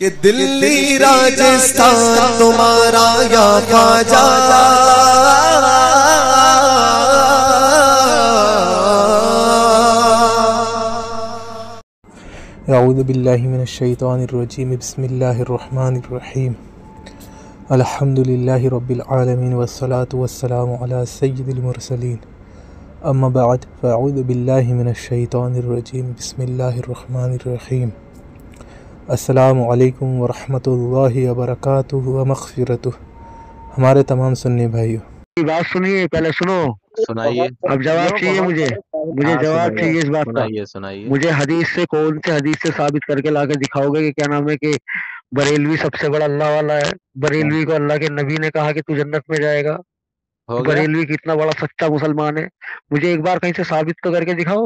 کہ دلی راجستھان تمہارا یا خواجہ اعوذ باللہ من الشیطان الرجیم بسم اللہ الرحمن الرحیم الحمدللہ رب العالمین والصلاة والسلام علی سید المرسلین اما بعد فاعوذ باللہ من الشیطان الرجیم بسم اللہ الرحمن الرحیم السلام علیکم ورحمۃ اللہ وبرکاتہ ومغفرتہ۔ ہمارے تمام سنی بھائیوں، بات سنیے، پہلے سنو، سنائیے۔ اب جواب چاہیے مجھے جواب چاہیے اس بات کا۔ سنائیے۔ مجھے حدیث سے کون سے حدیث سے ثابت کر کے لا کے دکھاؤ گے کہ کیا نام ہے کہ بریلوی سب سے بڑا اللہ والا ہے، بریلوی کو اللہ کے نبی نے کہا کہ تو جنت میں جائے گا، بریلوی کتنا بڑا سچا مسلمان ہے، مجھے ایک بار کہیں سے ثابت تو کر کے دکھاؤ۔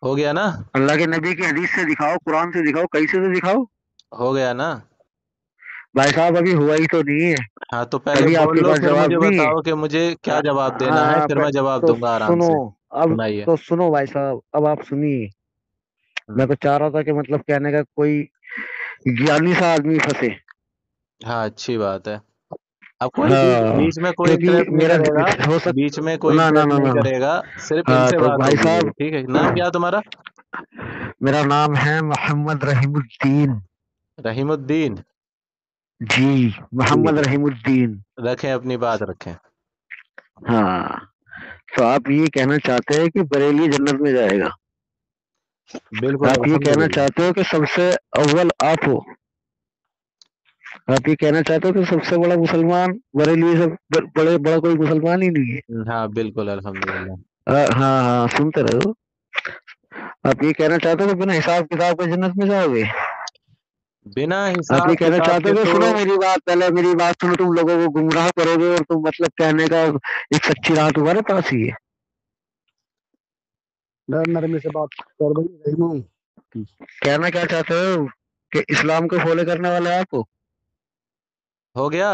ہو گیا نا؟ اللہ کے نبی کی حدیث سے دکھاؤ، قرآن سے دکھاؤ، کہیں سے تو دکھاؤ۔ ہو گیا نا بھائی صاحب ابھی ہوا ہی تو نہیں ہے، ہاں تو پہلے ابھی آپ بول کے لو، پاس پھر جواب مجھے نہیں ہے۔ بتاؤ کہ مجھے کیا جواب دینا ہے، پھر میں جواب تو دوں گا آرام سنو، سے۔ اب سنائیے۔ تو سنو بھائی صاحب، اب آپ سنیے، میں تو چاہ رہا تھا کہ مطلب کہنے کا کوئی گیانی سا آدمی پھنسے۔ ہاں اچھی بات ہے۔ اب کوئی ہاں بیچ میں کوئی کیونکہ انٹرپٹ نہیں میرا کرے گا، ہو بیچ میں سکتا کوئی نہ انٹرپٹ نہ نہیں نہ کرے گا، صرف ان ہاں سے تو بات بھائی ہوگی میری، صاحب ٹھیک ہے؟ نام کیا تمہارا؟ میرا نام ہے محمد رحیم الدین رحیم الدین؟ جی، ٹھیک محمد ہے، رحیم الدین۔ رکھیں اپنی بات رکھیں۔ ہاں تو آپ یہ کہنا چاہتے ہیں کہ بریلی جنت میں جائے گا، بالکل آپ یہ کہنا الحمدللہ۔ چاہتے ہو کہ سب سے اول آپ ہو، آپ یہ کہنا چاہتے ہو کہ سب سے بڑا مسلمان بریلی سے بڑا کوئی مسلمان ہی نہیں ہے۔ ہاں بالکل الحمدللہ۔ ہاں ہاں سنتے رہو، آپ یہ کہنا چاہتے ہو کہ بنا حساب کتاب کے جنت میں جاؤ گے؟ بنا آپ یہ حساب کہنا کتاب چاہتے کے ہو کہ تو سنو میری بات، پہلے میری بات سنو، تم لوگوں کو گمراہ کرو گے اور تم مطلب کہنے کا ایک سچی راہ تمہارے پاس ہی ہے۔ نرمی سے بات کر دوں، کہنا کیا چاہتے ہو کہ اسلام کو فالو کرنے والے آپ کو ہو گیا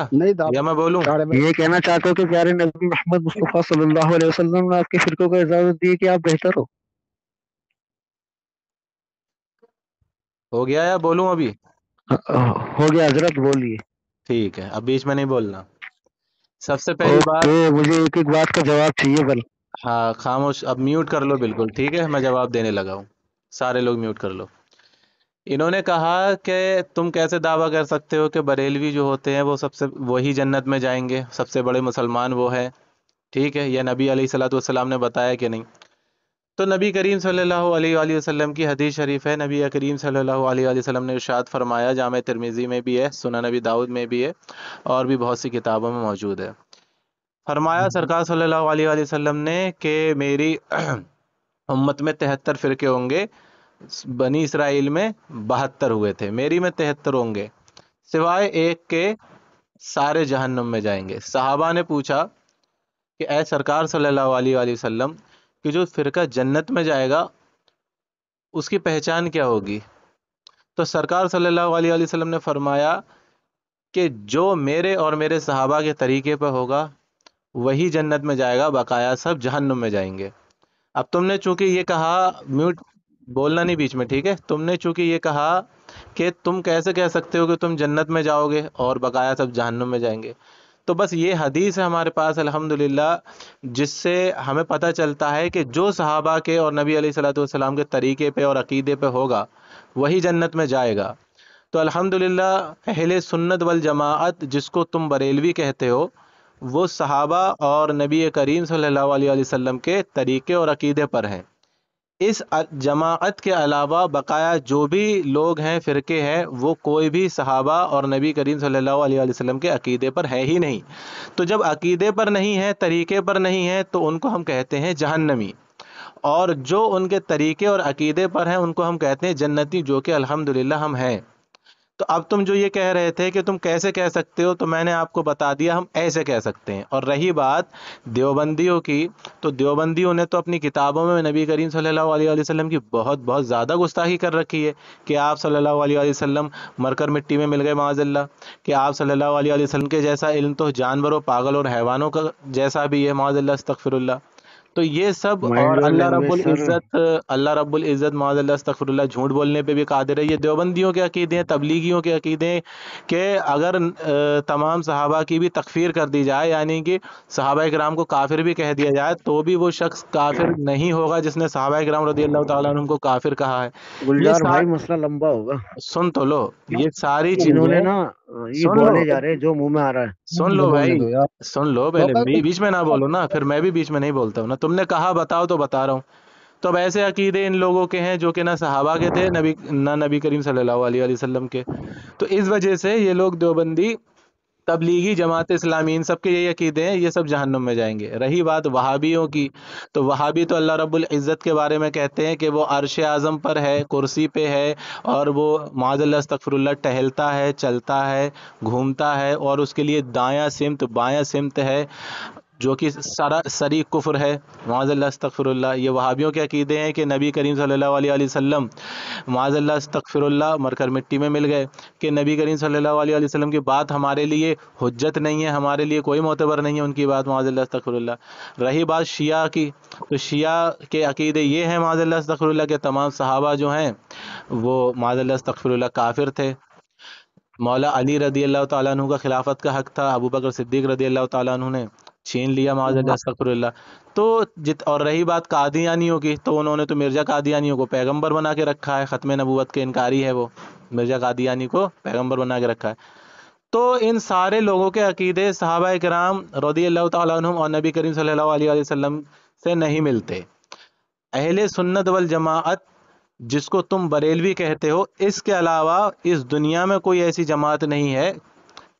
یا میں بولوں؟ یہ کہنا چاہتے ہو کہ پیارے نبی محمد مصطفیٰ صلی اللہ علیہ وسلم نے آپ کے فرقوں کو اجازت دی کہ آپ بہتر ہو؟ ہو گیا یا بولوں ابھی؟ ہو گیا حضرت، بولیے۔ ٹھیک ہے، اب بیچ میں نہیں بولنا۔ سب سے پہلی بات، اوکے، مجھے ایک ایک بات کا جواب چاہیے بل۔ ہاں خاموش، اب میوٹ کر لو بالکل، ٹھیک ہے؟ میں جواب دینے لگا ہوں، سارے لوگ میوٹ کر لو۔ انہوں نے کہا کہ تم کیسے دعویٰ کر سکتے ہو کہ بریلوی جو ہوتے ہیں وہ وہی جنت میں جائیں گے، سب سے بڑے مسلمان وہ ہیں، ٹھیک ہے؟ یا نبی علیہ الصلوۃ والسلام نے بتایا کہ نہیں؟ تو نبی کریم صلی اللہ علیہ وآلہ وسلم کی حدیث شریف ہے، نبی کریم صلی اللہ علیہ وآلہ وسلم نے ارشاد فرمایا، جامع ترمذی میں بھی ہے، سنن نبی داؤد میں بھی ہے، اور بھی بہت سی کتابوں میں موجود ہے۔ فرمایا سرکار صلی اللہ علیہ وآلہ وسلم نے کہ میری امت میں 73 فرقے ہوں گے، بنی اسرائیل میں 72 ہوئے تھے، میری میں 73 ہوں گے، سوائے ایک کے سارے جہنم میں جائیں گے۔ صحابہ نے پوچھا کہ اے سرکار صلی اللہ علیہ وآلہ وسلم کہ جو فرقہ جنت میں جائے گا اس کی پہچان کیا ہوگی؟ تو سرکار صلی اللہ علیہ وآلہ وسلم نے فرمایا کہ جو میرے اور میرے صحابہ کے طریقے پہ ہوگا وہی جنت میں جائے گا، بقایا سب جہنم میں جائیں گے۔ اب تم نے چونکہ یہ کہا، میوٹ بولنا نہیں بیچ میں، ٹھیک ہے؟ تم نے چونکہ یہ کہا کہ تم کیسے کہہ سکتے ہو کہ تم جنت میں جاؤ گے اور بقایا سب جہنم میں جائیں گے، تو بس یہ حدیث ہے ہمارے پاس الحمدللہ، جس سے ہمیں پتہ چلتا ہے کہ جو صحابہ کے اور نبی علیہ الصلوۃ والسلام کے طریقے پہ اور عقیدے پہ ہوگا وہی جنت میں جائے گا۔ تو الحمدللہ اہل سنت والجماعت جس کو تم بریلوی کہتے ہو، وہ صحابہ اور نبی کریم صلی اللہ علیہ وسلم کے طریقے اور عقیدے پر ہیں۔ اس جماعت کے علاوہ بقایا جو بھی لوگ ہیں، فرقے ہیں، وہ کوئی بھی صحابہ اور نبی کریم صلی اللہ علیہ وسلم کے عقیدے پر ہے ہی نہیں۔ تو جب عقیدے پر نہیں ہے، طریقے پر نہیں ہے، تو ان کو ہم کہتے ہیں جہنمی، اور جو ان کے طریقے اور عقیدے پر ہیں ان کو ہم کہتے ہیں جنتی، جو کہ الحمدللہ ہم ہیں۔ تو اب تم جو یہ کہہ رہے تھے کہ تم کیسے کہہ سکتے ہو، تو میں نے آپ کو بتا دیا ہم ایسے کہہ سکتے ہیں۔ اور رہی بات دیوبندیوں کی، تو دیوبندیوں نے تو اپنی کتابوں میں نبی کریم صلی اللہ علیہ وسلم کی بہت زیادہ گستاخی کر رکھی ہے کہ آپ صلی اللہ علیہ وسلم مر کر مٹی میں مل گئے معاذ اللہ، کہ آپ صلی اللہ علیہ وسلم کے جیسا علم تو جانوروں، پاگل اور حیوانوں کا جیسا بھی ہے معاذ اللہ، استغفر اللہ۔ تو یہ سب، مائنڈ اور یور لینگویج سر. اللہ رب العزت معاذ اللہ استغفر اللہ جھوٹ بولنے پہ بھی قادر ہے. یہ دیوبندیوں کے عقیدے ہیں، تبلیغیوں کے عقیدے ہیں کہ اگر تمام صحابہ کی بھی تکفیر کر دی جائے، یعنی کہ صحابہ کرام کو کافر بھی کہہ دیا جائے، تو بھی وہ شخص کافر نہیں ہوگا جس نے صحابہ کرام رضی اللہ تعالیٰ عنہ کو کافر کہا ہے. یہ گلزار بھائی مسئلہ لمبا ہوگا. سن تو لو، یہ ساری انہوں نے چیزیں نا یہ سن لو، بولے جا رہے جو منہ میں آ رہا ہے. سن مجھے لو بولنے بھائی، دو یار. سن لو پہلے، بیچ میں نہ بولو نا، پھر میں بھی بیچ میں نہیں بولتا ہوں نا. تم نے کہا بتاؤ تو بتا رہا ہوں. تو اب ایسے عقیدے ان لوگوں کے ہیں جو کہ نہ صحابہ کے تھے، نہ نبی کریم صلی اللہ علیہ وسلم کے. تو اس وجہ سے یہ لوگ دیوبندی، تبلیغی، جماعت اسلامی، ان سب کے یہی عقیدے ہیں، یہ سب جہنم میں جائیں گے. رہی بات وہابیوں کی، تو وہابی تو اللہ رب العزت کے بارے میں کہتے ہیں کہ وہ عرش اعظم پر ہے، کرسی پہ ہے، اور وہ معاذ اللہ استغفر اللہ ٹہلتا ہے، چلتا ہے، گھومتا ہے، اور اس کے لیے دایاں سمت بایاں سمت ہے، جو کہ سری کفر ہے، معاذ اللہ استغفر اللہ. یہ وہابیوں کے عقیدے ہیں کہ نبی کریم صلی اللہ علیہ وسلم معاذ اللہ استغفر اللہ مر کر مٹی میں مل گئے، کہ نبی کریم صلی اللہ علیہ وسلم کی بات ہمارے لیے حجت نہیں ہے، ہمارے لیے کوئی معتبر نہیں ہے ان کی بات، معاذ اللہ استغفر اللہ. رہی بات شیعہ کی، تو شیعہ کے عقیدے یہ ہیں معاذ اللہ استغفر اللہ کہ تمام صحابہ جو ہیں وہ معاذ اللہ استغفر اللہ کافر تھے. مولا علی رضی اللہ تعالیٰ عنہ کا خلافت کا حق تھا، ابو بکر صدیق رضی اللہ تعالیٰ عنہ نے چھین لیا، معاذ اللہ استغفر اللہ. تو اور رہی بات قادیانیوں کی، تو انہوں نے تو مرزا قادیانیوں کو پیغمبر بنا کے رکھا ہے، ختم نبوت کے انکاری ہے وہ، مرزا قادیانی کو پیغمبر بنا کے رکھا ہے. تو ان سارے لوگوں کے عقیدے صحابہ کرام رضی اللہ تعالیٰ عنہم اور نبی کریم صلی اللہ علیہ وسلم سے نہیں ملتے. اہل سنت والجماعت جس کو تم بریلوی کہتے ہو، اس کے علاوہ اس دنیا میں کوئی ایسی جماعت نہیں ہے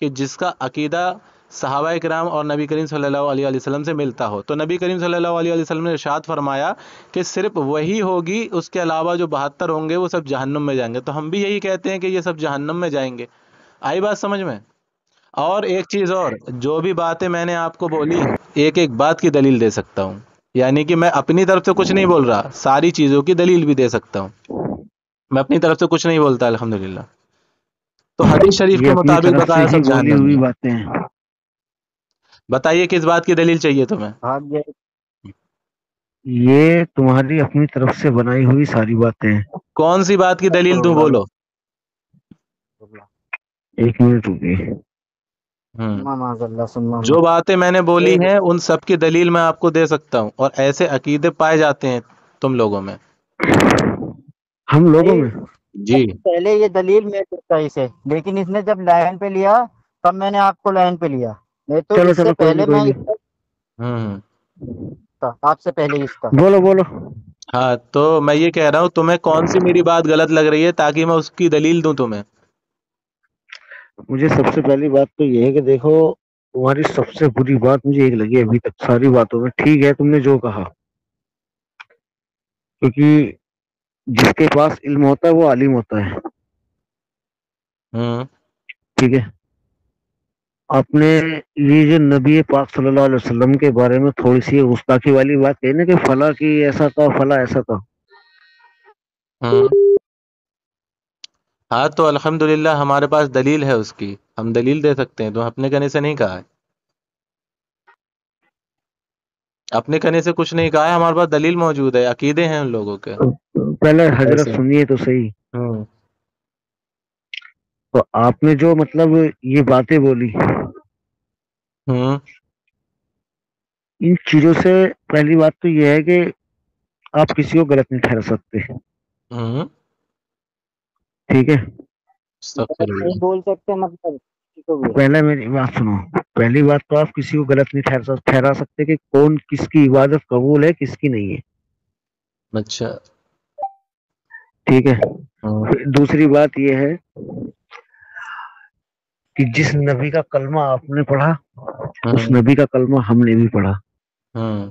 کہ جس کا عقیدہ صحابہ کرام اور نبی کریم صلی اللہ علیہ وسلم سے ملتا ہو. تو نبی کریم صلی اللہ علیہ وسلم نے ارشاد فرمایا کہ صرف وہی ہوگی، اس کے علاوہ جو 72 ہوں گے وہ سب جہنم میں جائیں گے. تو ہم بھی یہی کہتے ہیں کہ یہ سب جہنم میں جائیں گے. آئی بات سمجھ میں؟ اور ایک چیز اور، جو بھی باتیں میں نے آپ کو بولی، ایک ایک بات کی دلیل دے سکتا ہوں، یعنی کہ میں اپنی طرف سے کچھ نہیں بول رہا، ساری چیزوں کی دلیل بھی دے سکتا ہوں. میں اپنی طرف سے کچھ نہیں بولتا الحمدللہ. تو حدیث شریف یہ کے اپنی مطابق طرف سے بتایا ہی سب بولی جہنم ہوئی میں. باتیں ہیں. بتائیے کس بات کی دلیل چاہیے تمہیں؟ یہ تمہاری اپنی طرف سے بنائی ہوئی ساری باتیں ہیں. کون سی بات کی دلیل تم بولو؟ ایک منٹ رکیے. جو باتیں میں نے بولی ہیں ان سب کی دلیل میں آپ کو دے سکتا ہوں، اور ایسے عقیدے پائے جاتے ہیں تم لوگوں میں. ہم لوگوں میں جی پہلے یہ دلیل میں دیتا اسے، لیکن اس نے جب لائن پہ لیا تب میں نے آپ کو لائن پہ لیا. نہیں تو چلو اس سے چلو کوئی پہلے نہیں میں ہوں آپ سے پہلے اس کا. بولو بولو. ہاں، تو میں یہ کہہ رہا ہوں تمہیں کون سی میری بات غلط لگ رہی ہے تاکہ میں اس کی دلیل دوں تمہیں. مجھے سب سے پہلی بات تو یہ ہے کہ دیکھو، تمہاری سب سے بری بات مجھے ایک لگی ابھی تک ساری باتوں میں. ٹھیک ہے تم نے جو کہا، کیونکہ جس کے پاس علم ہوتا ہے وہ عالم ہوتا ہے. ہوں ٹھیک ہے. آپ نے یہ جو نبی پاک صلی اللہ علیہ وسلم کے بارے میں تھوڑی سی گستاخی والی بات کہی نا کہ فلاں کی ایسا تھا، فلاں ایسا تھا. ہوں ہاں، تو الحمدللہ ہمارے پاس دلیل ہے اس کی، ہم دلیل دے سکتے ہیں. تو اپنے کہنے سے نہیں کہا ہے، اپنے کہنے سے کچھ نہیں کہا ہے، ہمارے پاس دلیل موجود ہے، عقیدے ہیں ان لوگوں کے. پہلے حضرت ایسے سنیے تو صحیح. ہوں تو آپ نے جو مطلب یہ باتیں بولی، ہوں ان چیزوں سے پہلی بات تو یہ ہے کہ آپ کسی کو غلط نہیں ٹھہرا سکتے. ہوں ٹھیک ہے. استغفر نہیں اللہ. بول سکتے مطلب کسی کو بھی. پہلے میری بات سنو. پہلی بات تو آپ کسی کو غلط نہیں ٹھہرا سکتے کہ کون کس کی عبادت قبول ہے کس کی نہیں ہے. اچھا. ٹھیک ہے. ہوں پھر دوسری بات یہ ہے کہ جس نبی کا کلمہ آپ نے پڑھا اس ہوں نبی کا کلمہ ہم نے بھی پڑھا. ہوں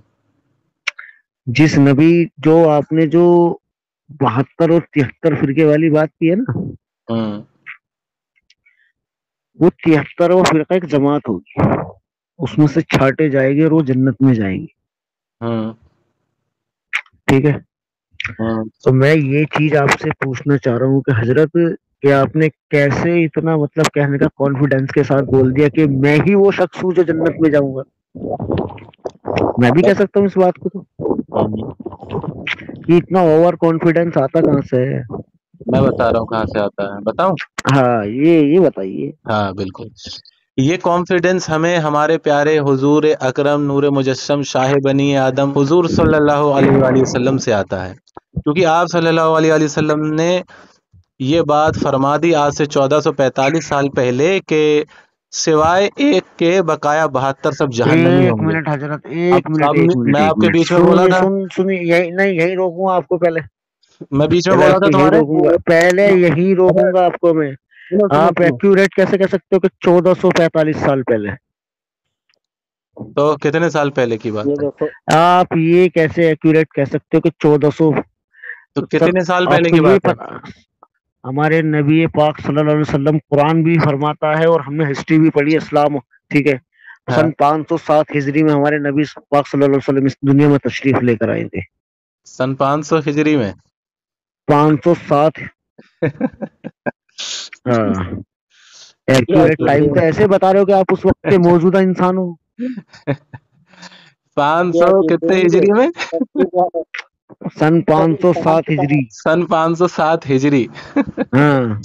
جس نبی جو آپ نے جو 72 اور 73 فرقے والی بات کی ہے نا، ہوں وہ 73واں فرقہ ایک جماعت ہوگی، اس میں سے چھانٹے جائے گے اور وہ جنت میں جائیں گے. ہوں ٹھیک ہے. ہوں تو میں یہ چیز آپ سے پوچھنا چاہ رہا ہوں کہ حضرت، کہ آپ نے کیسے اتنا مطلب کہنے کا کانفیڈینس کے ساتھ بول دیا کہ میں ہی وہ شخص ہوں جو جنت میں جاؤں گا. میں بھی کہہ سکتا ہوں اس بات کو. تو कि इतना ओवर कॉन्फिडेंस आता कहाँ से है? मैं बता रहा हूँ कहाँ से आता है, बताऊं? हाँ, ये बताइए। हाँ बिल्कुल। ये कॉन्फिडेंस हमें हमारे प्यारे हुजूर अकरम नूर मुजस्सम शाह बनी आदम हुजूर सल्लल्लाहु अलैहि वसल्लम से आता है, क्योंकि आप सल्लल्लाहु अलैहि वसल्लम ने ये बात फरमा दी आज से 1445 साल पहले कि सिवाय एक के बकाया 72 सब जहन्नमी एक होंगे। मिनट हजरत, अब मैं आपके बीच में बोला सुनिए, था, सुनिए, यही नहीं, यही रोकूंगा आपको पहले। मैं बीच में पहले बोला था आपको यही तुम्हारे। रोकूंगा, पहले यही रोकूंगा आपको मैं। सुनो सुनो आप सुनो, एक्यूरेट कैसे कह सकते हो कि 1445 साल पहले? तो कितने साल पहले की बात ये है? देखो, आप ये कैसे एक्यूरेट कह सकते हो कि 1400? तो सर, कितने साल पहले आपको की ये बात है? पता, हमारे नबी पाक सल्लल्लाहु अलैहि वसल्लम कुरान भी फरमाता है और हमने हिस्ट्री भी पढ़ी है इस्लाम, ठीक है। हाँ, सन 507 हिजरी में हमारे नबी पाक सल्लल्लाहु अलैहि वसल्लम इस दुनिया में तशरीफ लेकर आए थे। सन 500 हिजरी में। 507। हाँ, एक्यूरेट टाइम तो ऐसे बता रहे हो कि आप उस वक्त के मौजूदा इंसान हो। 500 कितने हिजरी में? सन 507 हिजरी। सन 507 हिजरी। हाँ,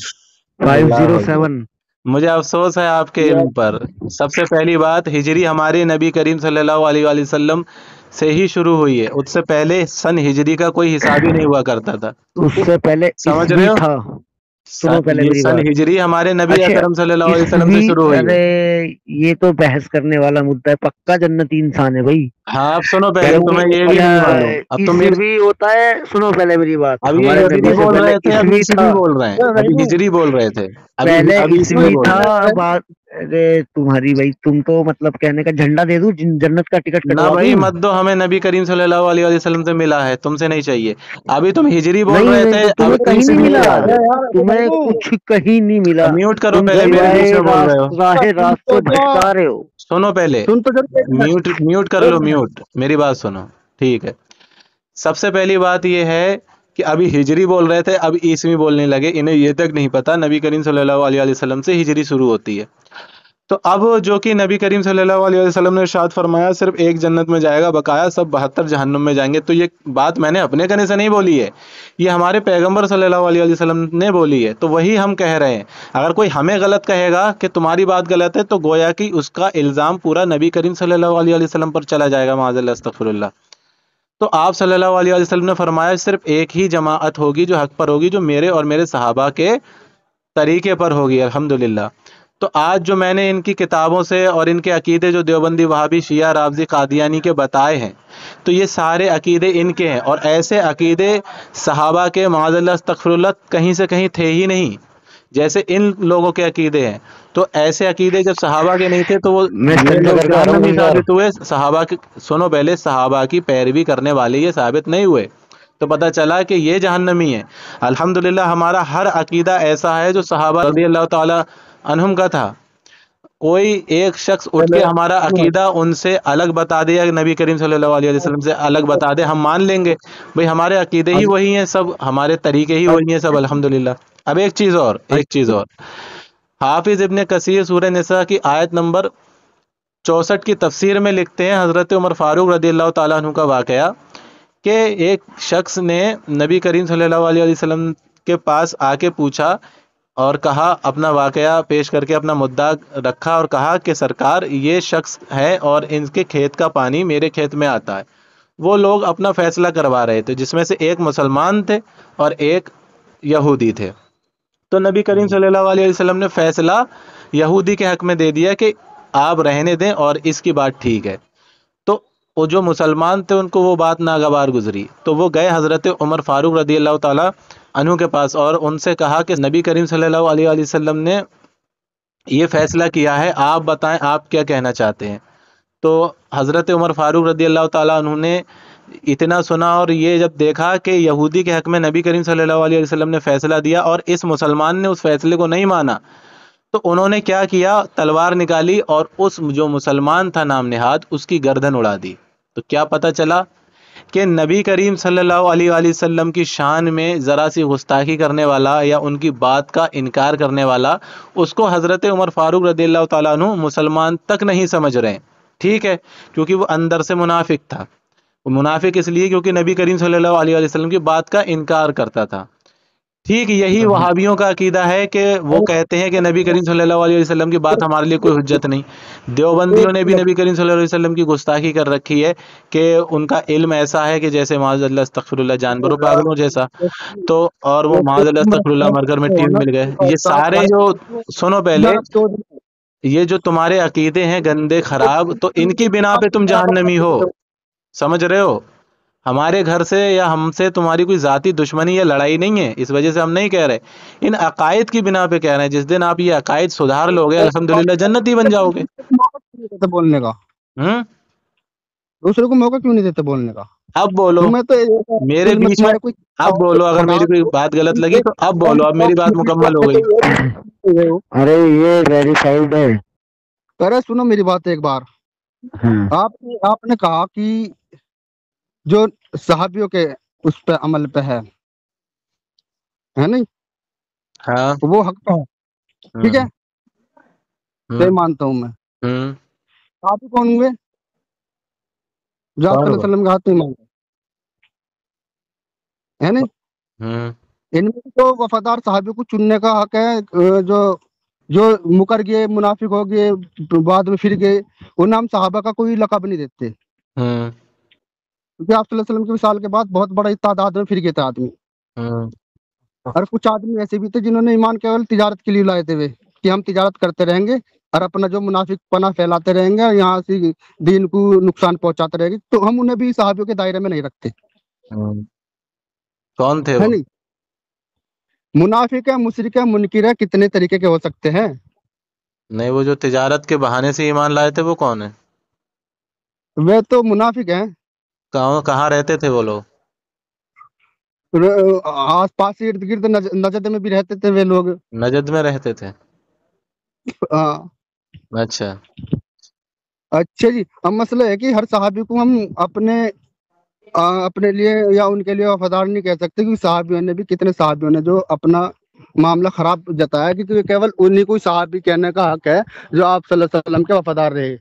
अल्लाह अकबर। 507। मुझे अफसोस है आपके इल्म पर। सबसे पहली बात, हिजरी हमारे नबी करीम सल्लल्लाहु अलैहि वसल्लम से ही शुरू हुई है, उससे पहले सन हिजरी का कोई हिसाब ही नहीं हुआ करता था। उससे पहले समझ रहे ईस्वी हो? था। सुनो पहले ये मेरी सन बात। हिजरी हमारे नबी अच्छा, अकरम सल्लल्लाहु अलैहि वसल्लम से ईस्वी, शुरू हुई अरे है। ये तो बहस करने वाला मुद्दा है, पक्का जन्नती इंसान है भाई। हाँ, अब सुनो पहले, क्योंकि तुम्हें ये भी नहीं मालूम। अब तुम मेरे, ईस्वी होता है, सुनो पहले मेरी बात, अब ये हमारे हिजरी नबी से बोल पहले रहे थे, अब ईस्वी ईस्वी था। बोल रहे हैं। अभी हिजरी बोल रहे थे, पहले अभी ईस्वी ईस्वी बोल था। रहे हैं। बात, अरे तुम्हारी भाई, तुम तो मतलब कहने का झंडा दे दूं, जन्नत का टिकट ना कटवा भाई दूं? मत दो, हमें नबी करीम सल्लल्लाहु अलैहि वसल्लम से मिला है, तुमसे नहीं चाहिए। अभी तुम हिजरी बोल नहीं रहे नहीं, थे, तो तुम्हें अब कहीं नहीं ईस्वी मिला, पे आ गए। तुम्हें कुछ कहीं नहीं मिला। अब म्यूट करो तुम पहले, मेरे बीच सिवाय में बोल रहे हो। राह रास्त को भटका रहे हो। सुनो पहले, सुन तो जरूर, एक मिनट, म्यूट म्यूट कर एक लो, मिनट। म्यूट, मेरी बात सुनो। ठीक है, सबसे पहली बात ये है कि अभी हिजरी बोल रहे थे, अब ईस्वी बोलने लगे। इन्हें ये तक नहीं पता नबी करीम सल्लल्लाहु अलैहि वसल्लम से हिजरी शुरू होती है। तो अब जो कि नबी करीम सल्लल्लाहु अलैहि वसल्लम ने इरशाद फरमाया सिर्फ एक जन्नत में जाएगा, बकाया सब 72 जहन्नुम में जाएंगे। तो ये बात मैंने अपने कहने से नहीं बोली है, ये हमारे पैगंबर सल्लल्लाहु अलैहि वसल्लम ने बोली है, तो वही हम कह रहे हैं। अगर कोई हमें गलत कहेगा कि तुम्हारी बात गलत है, तो गोया कि उसका इल्ज़ाम पूरा नबी करीम सल्लल्लाहु अलैहि वसल्लम पर चला जाएगा, माज़अल्लाह अस्तगफिरुल्लाह। तो आप सल्लल्लाहु अलैहि वसल्लम ने फरमाया सिर्फ एक ही जमाअत होगी जो हक पर होगी, जो मेरे और मेरे सहाबा के तरीके पर होगी, अल्हम्दुलिल्लाह। तो आज जो मैंने इनकी किताबों से और इनके अकीदे जो देवबंदी वहाबी शिया रावजी कादियानी के बताए हैं, तो ये सारे अकीदे इनके हैं। और ऐसे अकीदे सहाबा के माज़अल्लाह अस्तगफिरुल्लाह कहीं से कहीं थे ही नहीं, जैसे इन लोगों के अकीदे हैं। तो ऐसे अकीदे जब सहाबा के नहीं थे, तो वो मैं ये सजदा लोग करके आ रहा हूँ जहन्नमी नमस्कार। साबित हुए। सहाबा की, सुनो पहले, सहाबा की पैरवी करने वाले ये साबित नहीं हुए, तो पता चला कि ये जहन्नमी है। अल्हम्दुलिल्लाह हमारा हर अकीदा ऐसा है जो सहाबा रज़ियल्लाहु ताला अन्हुम का था। कोई एक शख्स उठ के हमारा अकीदा उनसे अलग बता दे, या नबी करीम सल्लल्लाहु अलैहि वसल्लम से अलग बता दे, हम मान लेंगे। भाई हमारे अकीदे ही वही हैं सब, हमारे तरीके ही वही हैं सब, अल्हम्दुलिल्लाह। अब एक चीज़ और, हाफिज इब्ने कसीर सूरह निसा की आयत नंबर 64 की तफसीर में लिखते हैं, हज़रत उमर फारूक रज़ियल्लाहु ताला अन्हु का वाक़या, कि एक शख्स ने नबी करीम सल्लल्लाहु अलैहि वसल्लम के पास आके पूछा और कहा, अपना वाक़या पेश करके अपना मुद्दा रखा और कहा कि सरकार, ये शख्स है और इनके खेत का पानी मेरे खेत में आता है। वो लोग अपना फैसला करवा रहे थे, जिसमें से एक मुसलमान थे और एक यहूदी थे। तो नबी करीम सल्लल्लाहु अलैहि वसल्लम ने फैसला यहूदी के हक में दे दिया कि आप रहने दें और इसकी बात ठीक है। तो वो जो मुसलमान थे उनको वो बात नागवार गुजरी, तो वो गए हज़रत उमर फारूक रज़ियल्लाहु ताला अन्हु के पास और उनसे कहा कि नबी करीम सल्लल्लाहु अलैहि वसल्लम ने ये फैसला किया है, आप बताएं आप क्या कहना चाहते हैं। तो हज़रत उमर फारूक रज़ियल्लाहु ताला अन्हु ने इतना सुना और ये जब देखा कि यहूदी के हक में नबी करीम सल्लल्लाहु अलैहि वसल्लम ने फैसला दिया और इस मुसलमान ने उस फैसले को नहीं माना, तो उन्होंने क्या किया, तलवार निकाली और उस जो मुसलमान था नाम निहाद, उसकी गर्दन उड़ा दी। तो क्या पता चला कि नबी करीम सल्लल्लाहु अलैहि वसल्लम की शान में ज़रा सी गुस्ताखी करने वाला या उनकी बात का इनकार करने वाला, उसको हज़रत उमर फारूक रज़ियल्लाहु ताला अन्हु मुसलमान तक नहीं समझ रहे हैं। ठीक है, क्योंकि वो अंदर से मुनाफिक था, منافق اس لیے کیونکہ نبی کریم صلی اللہ علیہ وسلم کی بات کا انکار کرتا تھا. ٹھیک یہی وہابیوں کا عقیدہ ہے کہ وہ کہتے ہیں کہ نبی کریم صلی اللہ علیہ وسلم کی بات ہمارے لیے کوئی حجت نہیں. دیوبندیوں نے بھی نبی کریم صلی اللہ علیہ وسلم کی گستاخی کر رکھی ہے کہ ان کا علم ایسا ہے کہ جیسے معاذ اللہ استغفر اللہ جانوروں پاگلوں جیسا. تو اور وہ معاذ اللہ استغفر اللہ مر کر مٹی میں مل گئے. یہ سارے جو سنو پہلے یہ جو تمہارے عقیدے ہیں گندے خراب تو ان کی بنا پہ تم جہنمی ہو. سمجھ رہے ہو؟ ہمارے گھر سے یا ہم سے تمہاری کوئی ذاتی دشمنی یا لڑائی نہیں ہے، اس وجہ سے ہم نہیں کہہ رہے، ان عقائد کی بنا پہ کہہ رہے ہیں. جس دن آپ یہ عقائد سدھار لو گے الحمدللہ جنتی بن جاؤ گے. بولنے کا دوسرے کو موقع کیوں نہیں دیتے بولنے کا؟ اب بولو میرے بیچ میں، اب بولو اگر میری کوئی بات غلط لگی تو اب بولو، اب میری بات مکمل ہو گئی. ارے یہ ویریفائڈ ہے. ارے سنو میری بات ایک بار. آپ نے کہا کہ جو صحابیوں کے اس پہ عمل پہ ہے نہیں، ہاں وہ حق پہ ہے، ٹھیک ہے، یہ مانتا ہوں میں. صحابی کون ہوئے جو آپ صلی اللہ علیہ وسلم کے ہاتھ نہیں مانتے ہے نہیں؟ ان میں تو وفادار صحابی کو چننے کا حق ہے. جو مکر گئے، منافق ہو گئے، بعد میں پھر گئے، انہیں ہم صحابہ کا کوئی لقب نہیں دیتے، کیونکہ آپ صلی اللہ علیہ وسلم کی وصال کے بعد بہت بڑا تعداد میں پھر گئے تھے آدمی. اور کچھ آدمی ایسے بھی تھے جنہوں نے ایمان کیول تجارت کے لیے لائے تھے کہ ہم تجارت کرتے رہیں گے اور اپنا جو منافق پناہ پھیلاتے رہیں گے، یہاں سے دین کو نقصان پہنچاتے رہیں گے، تو ہم انہیں بھی صحابیوں کے دائرے میں نہیں رکھتے. کون تھے ہے وہ؟ نہیں؟ منافق ہے، مشرک ہے، منکر ہے، کتنے طریقے کے ہو سکتے ہیں. نہیں، وہ جو تجارت کے بہانے سے ایمان لائے تھے وہ کون ہے؟ وہ تو منافق ہیں. کہاں رہتے تھے وہ لوگ؟ آس پاس ارد گرد نجد میں بھی رہتے تھے وہ لوگ. نجد میں رہتے تھے؟ ہاں. اچھا جی. اب مسئلہ ہے کہ ہر صحابی کو ہم اپنے لیے یا ان کے لیے وفادار نہیں کہہ سکتے، کیونکہ صحابیوں نے بھی کتنے صحابیوں نے جو اپنا معاملہ خراب جتایا، کیونکہ کیول انہیں کوئی صحابی کہنے کا حق ہے جو آپ صلی اللہ علیہ وسلم کے وفادار رہے.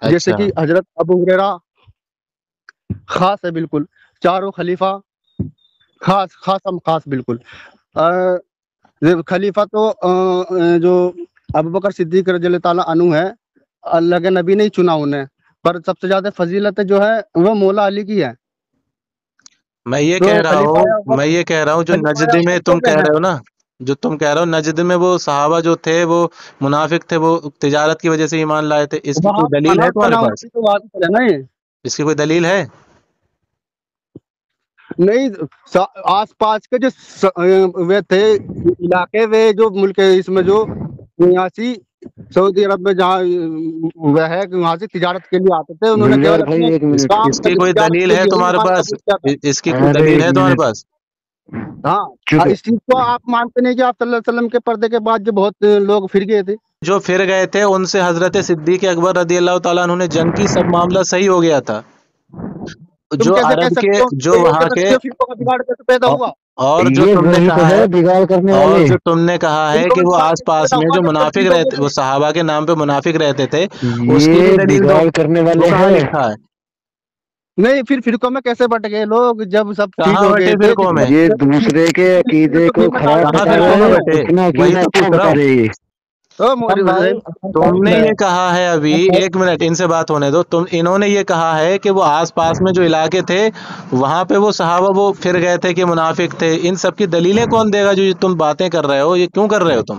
جیسے کہ حضرت ابو ہریرہ خاص ہے بالکل، چاروں خلیفہ خاص بالکل. خلیفہ تو جو ابوبکر صدیق رضی اللہ تعالیٰ عنہ ہے، اللہ کے نبی نے ہی چنا انہیں، پر سب سے زیادہ فضیلت جو ہے وہ مولا علی کی ہے. میں یہ کہہ رہا ہوں جو نجد میں تم کہہ رہے ہو نا، جو تم کہہ رہے ہو نجد میں وہ صحابہ جو تھے وہ منافق تھے، وہ تجارت کی وجہ سے ایمان لائے تھے، اس کی کوئی دلیل ہے تمہارے پاس؟ اس کی کوئی دلیل ہے؟ نہیں. آس پاس کے جو وہ تھے علاقے، وہ جو ملک اس میں جو نیاسی سعودی عرب میں جہاں وہ ہے وہاں سے تجارت کے لیے آتے تھے، انہوں نے اس کی کوئی دلیل ہے تمہارے پاس؟ اس کی کوئی دلیل ہے تمہارے پاس؟ ہاں. اس چیز کو آپ مانتے نہیں کہ آپ صلی اللہ علیہ وسلم کے پردے کے بعد جو بہت لوگ پھر گئے تھے؟ جو پھر گئے تھے ان سے حضرت صدیق اکبر رضی اللہ تعالیٰ عنہ نے جنگ کی، سب معاملہ صحیح ہو گیا تھا. جو عرب کے، جو وہاں کے، اور جو تم نے کہا ہے، اور جو تم نے کہا ہے کہ وہ آس پاس میں جو منافق رہتے، وہ صحابہ کے نام پہ منافق رہتے تھے، اس کی بھی دلیل دو. کرنے والے کہاں لکھا ہے؟ نہیں. پھر فرقوں میں کیسے بٹ گئے لوگ جب سب ٹھیک کہاں ہو بٹے گئے تھے؟ فرقوں میں؟ یہ دوسرے کے عقیدے کو خراب کہاں فرقوں میں بٹے؟ وہی تو پوچھ رہا ہوں. تم نے یہ کہا ہے ابھی، ایک منٹ ان سے بات ہونے دو. انہوں نے یہ کہا ہے کہ وہ آس پاس میں جو علاقے تھے وہاں پہ وہ صحابہ وہ پھر گئے تھے کہ منافق تھے. ان سب کی دلیلیں کون دے گا؟ جو تم باتیں کر رہے ہو یہ کیوں کر رہے ہو تم؟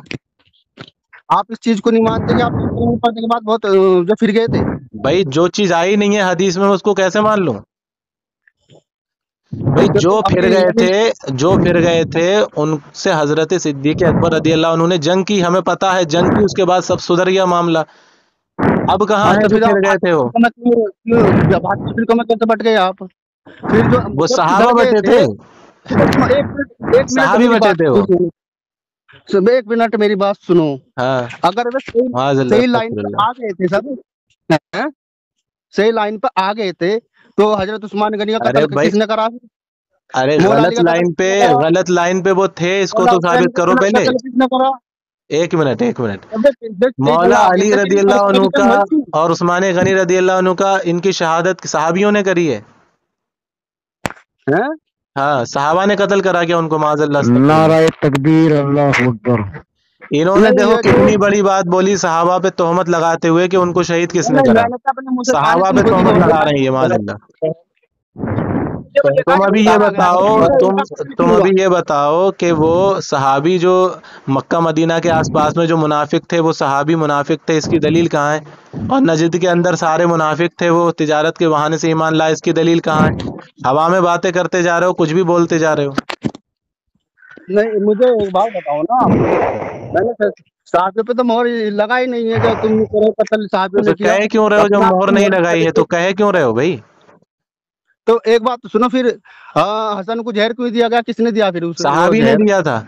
آپ اس چیز کو نہیں مانتے کہ آپ پڑھنے کے بعد بہت جو پھر گئے تھے؟ بھائی جو چیز آئی نہیں ہے حدیث میں اس کو کیسے مان لوں؟ بھائی جو پھر گئے تھے ان سے حضرت صدیق اکبر رضی اللہ عنہ نے جنگ کی، ہمیں پتا ہے جنگ کی، اس کے بعد سب سدھر گیا معاملہ. اب کہاں کبھی پھر گئے تھے؟ بٹ گئے آپ؟ پھر جو وہ صحابہ بٹے تھے، صحابی بٹے تھے وہ. ایک منٹ میری بات سنو. اگر وہ صحیح لائن پہ آ گئے تھے، سب صحیح لائن پہ آ گئے تھے، تو حضرت عثمان غنی کا قتل کس نے کرا؟ ارے غلط لائن پہ وہ تھے، اس کو تو ثابت کرو پہلے. एक मिनट एक मिनट। देख मौला अली रदी अल्लाह अन्हु का और उस्मान गनी रदी अल्लाह अन्हु का इनकी शहादत सहाबियों ने करी है। हाँ, सहाबा ने कत्ल करा क्या उनको? माज़अल्लाह। नाराए तकबीर, अल्लाह अकबर। इन्होंने देखो कितनी बड़ी बात बोली सहाबा पे तोहमत लगाते हुए कि उनको शहीद किसने करा। सहाबा पे तोहमत लगा रहे हैं ये माज़अल्लाह। तुम अभी ये बताओ, तुम अभी ये बताओ कि वो सहाबी जो मक्का मदीना के आसपास में जो मुनाफिक थे वो सहाबी मुनाफिक थे, इसकी दलील कहाँ है? और नजद के अंदर सारे मुनाफिक थे, वो तिजारत के बहाने से ईमान लाए, इसकी दलील कहाँ है? हवा में बातें करते जा रहे हो, कुछ भी बोलते जा रहे हो। नहीं, मुझे एक बात बताओ ना, मैंने साहब पे तो मोहर लगा ही नहीं है, जब तुमने करो कत्ल साहब तो ने किया। कहे क्यों रहे हो जब मोहर नहीं लगाई है? तो कहे क्यों रहे हो भाई? तो एक बात सुनो फिर, हसन को जहर क्यों दिया गया? किसने दिया फिर? उस सहाबी ने दिया था।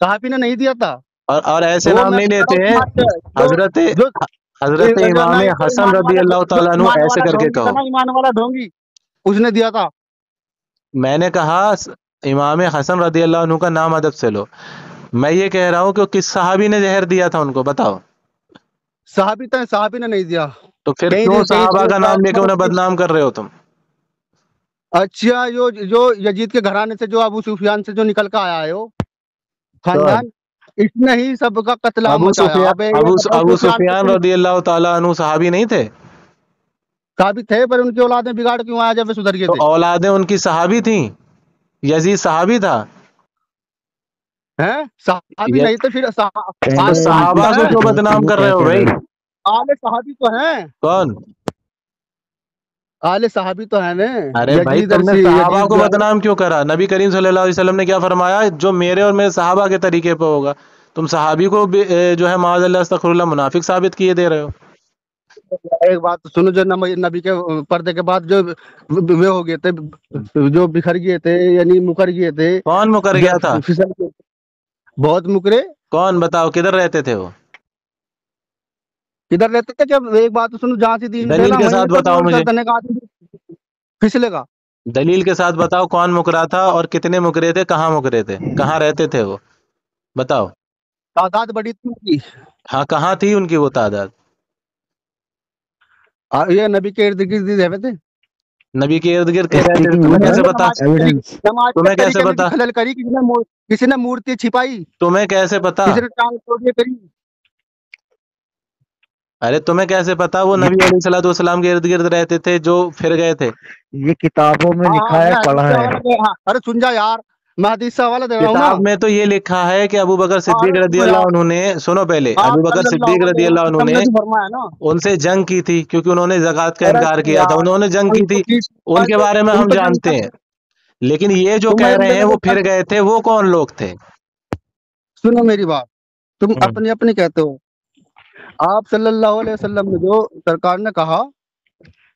सहाबी ने नहीं दिया था। और ऐसे नाम नहीं लेते हैं, हजरत इमाम हसन रदी अल्लाह तआला अन्हु ऐसे करके कहो। ईमान वाला ढोंगी उसने दिया था। मैंने कहा इमाम हसन रदी अल्लाह अन्हु का नाम अदब से लो। मैं ये कह रहा हूँ कि किस सहाबी ने जहर दिया था उनको, बताओ। सहाबी ने नहीं दिया। तो फिर क्यों सहाबा का नाम लेकर उन्हें बदनाम कर रहे हो तुम? अच्छा, जो यजीद के घराने से जो अबू सुफियान से जो निकल कर आया है वो खानदान, इसने ही सबका कत्ल अबू सुफियान रदी अल्लाह तआला अन्हु सहाबी नहीं थे? सहाबी थे, पर उनकी औलादें बिगाड़ क्यों आया जब वे सुधर गए थे? तो औलादें उनकी सहाबी थी, यजीद सहाबी था। हैं? सहाबी नहीं तो फिर सहाबा को क्यों बदनाम कर रहे हो भाई? आले सहाबी तो हैं। कौन आले सहाबी तो है ना। अरे भाई तुमने सहाबा को बदनाम क्यों करा? नबी करीम सल्लल्लाहु अलैहि वसल्लम ने क्या फरमाया? जो मेरे और मेरे सहाबा के तरीके पे होगा। तुम सहाबी को जो है माज़अल्लाह अस्तगफिरुल्लाह मुनाफिक साबित किए दे रहे हो। एक बात सुनो, जो नबी के पर्दे के बाद जो वे हो गए थे, जो बिखर गए थे, यानी मुकर गए थे। कौन मुकर गया था? बहुत मुकरे। कौन? बताओ, किधर रहते थे वो? किधर रहते थे? जब एक बात सुनो, जहाँ से दीन दलील के साथ बताओ मुझे। फिसलेगा। दलील के साथ बताओ कौन मुकरा था और कितने मुकरे थे, कहाँ मुकरे थे, कहाँ रहते थे वो, बताओ। तादाद बड़ी थी उनकी। हाँ, कहाँ थी उनकी वो तादाद? ये नबी के इर्द गिर्द रहते थे। नबी के इर्द गिर्द के रहते थे, तुम्हें कैसे पता? तुम्हें कैसे पता? खलल करी किसी ने मूर्ति छिपाई, तुम्हें कैसे पता? किसी ने टांग तोड़िए करी। अरे तुम्हें कैसे पता वो नबी अलैहिस्सलातु वस्सलाम के इर्द गिर्द रहते थे जो फिर गए थे? ये किताबों में लिखा है, पढ़ा है। अरे सुन जा यार, मैं हदीस से हवाला दे रहा हूं ना। किताब में तो ये लिखा है कि अबू बकर सिद्दीक रदी अल्लाह अन्हु ने, सुनो पहले, अबू बकर सिद्दीक रदी अल्लाह अन्हु ने उनसे जंग की थी क्योंकि उन्होंने ज़कात का इनकार किया था। उन्होंने जंग की थी, उनके बारे में हम जानते हैं। लेकिन ये जो कह रहे हैं वो फिर गए थे, वो कौन लोग थे? सुनो मेरी बात, तुम अपनी अपनी कहते हो। आप सल्लल्लाहु अलैहि वसल्लम ने जो सरकार ने कहा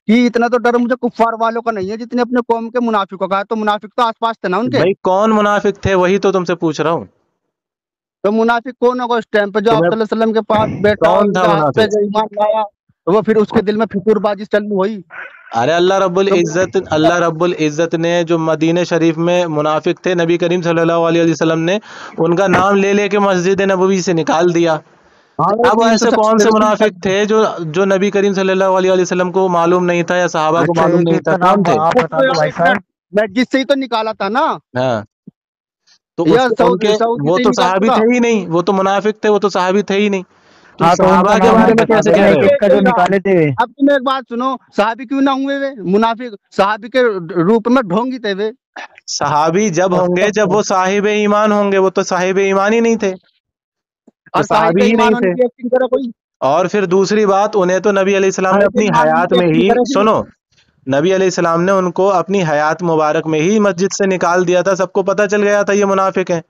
कि इतना तो डर मुझे कुफ्फार वालों का नहीं है जितने अपने कौम के मुनाफिकों का है। तो मुनाफिक तो आसपास थे ना उनके। भाई कौन मुनाफिक थे, वही तो तुमसे पूछ रहा हूँ। तो मुनाफिक कौन होगा उस टाइम पे जो आप सल्लल्लाहु अलैहि वसल्लम के पास बैठा, कौन था मुनाफिक? ईमान लाया, तो वो फिर उसके दिल में फितूरबाजी चालू हुई। अरे अल्लाह रब्बुल इज्जत ने जो मदीने शरीफ में मुनाफिक थे, नबी करीम सल्लल्लाहु अलैहि वसल्लम ने उनका नाम ले लेके मस्जिद नबवी से निकाल दिया। अब ऐसे कौन से मुनाफिक थे जो नबी करीम सल्लल्लाहु अलैहि वसल्लम को मालूम नहीं था या सहाबा को मालूम नहीं था? कौन थे? मैं जिससे ही तो निकाला था ना। हाँ, तो वो तो सहाबी थे ही नहीं, वो तो मुनाफिक थे, वो तो सहाबी थे ही नहीं। तो सहाबा के बारे में कैसे कह रहे हो? निकाले थे। अब तुम एक बात सुनो, सहाबी क्यों ना हुए वे? मुनाफिक सहाबी के रूप में ढोंगी थे वे। सहाबी जब होंगे जब वो साहिब ईमान होंगे, वो तो साहिब ईमान ही नहीं थे, तो सहाबी ही नहीं थे। और फिर दूसरी बात, उन्हें तो नबी अलैहिस्सलाम ने अपनी हयात में ही, सुनो, नबी अलैहिस्सलाम ने उनको अपनी हयात मुबारक में ही मस्जिद से निकाल दिया था। सबको पता चल गया था ये मुनाफिक हैं।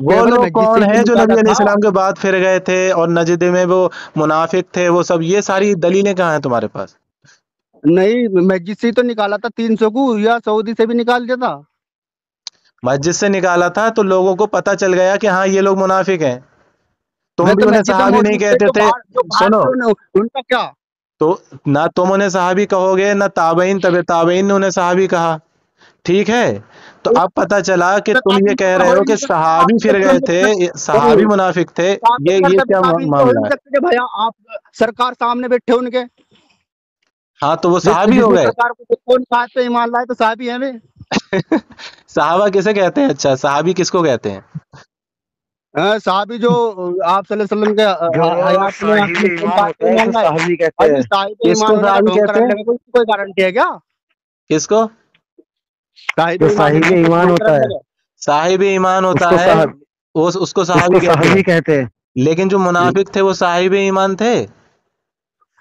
वो लोग कौन है जो नबी अलैहिस्सलाम के बाद फिर गए थे और नजद में वो मुनाफिक थे, वो सब, ये सारी दलीलें कहाँ हैं तुम्हारे पास? नहीं, मस्जिद से ही तो निकाला था 300 को, या सऊदी से भी निकाल दिया था। मस्जिद से निकाला था तो लोगों को पता चल गया कि हाँ ये लोग मुनाफिक हैं। तुम भी उन्हें सहाबी नहीं कहते थे। सुनो, उनका क्या, तो ना तुम उन्हें सहाबी कहोगे, ना ताबईन तबे ताबईन ने उन्हें सहाबी कहा। ठीक है, तो अब पता चला कि तुम ये कह रहे हो कि सहाबी फिर गए थे, सहाबी मुनाफिक थे, ये क्या मामला है? भैया आप सरकार सामने बैठे उनके, हाँ तो वो सहाबी हो गए। सरकार को कौन साथ पे ईमान लाए तो सहाबी है वे। सहाबा किसे कहते हैं? अच्छा, सहाबी किसको कहते हैं? सहाबी जो आप सल्लल्लाहु अलैहि वसल्लम के सहाबी कहते हैं। किसको सहाबी कहते हैं? कोई गारंटी है क्या? किसको? साहिब ईमान होता है, साहिब ईमान होता है, उसको सहाबी कहते हैं। लेकिन जो मुनाफिक थे वो साहिब ईमान थे,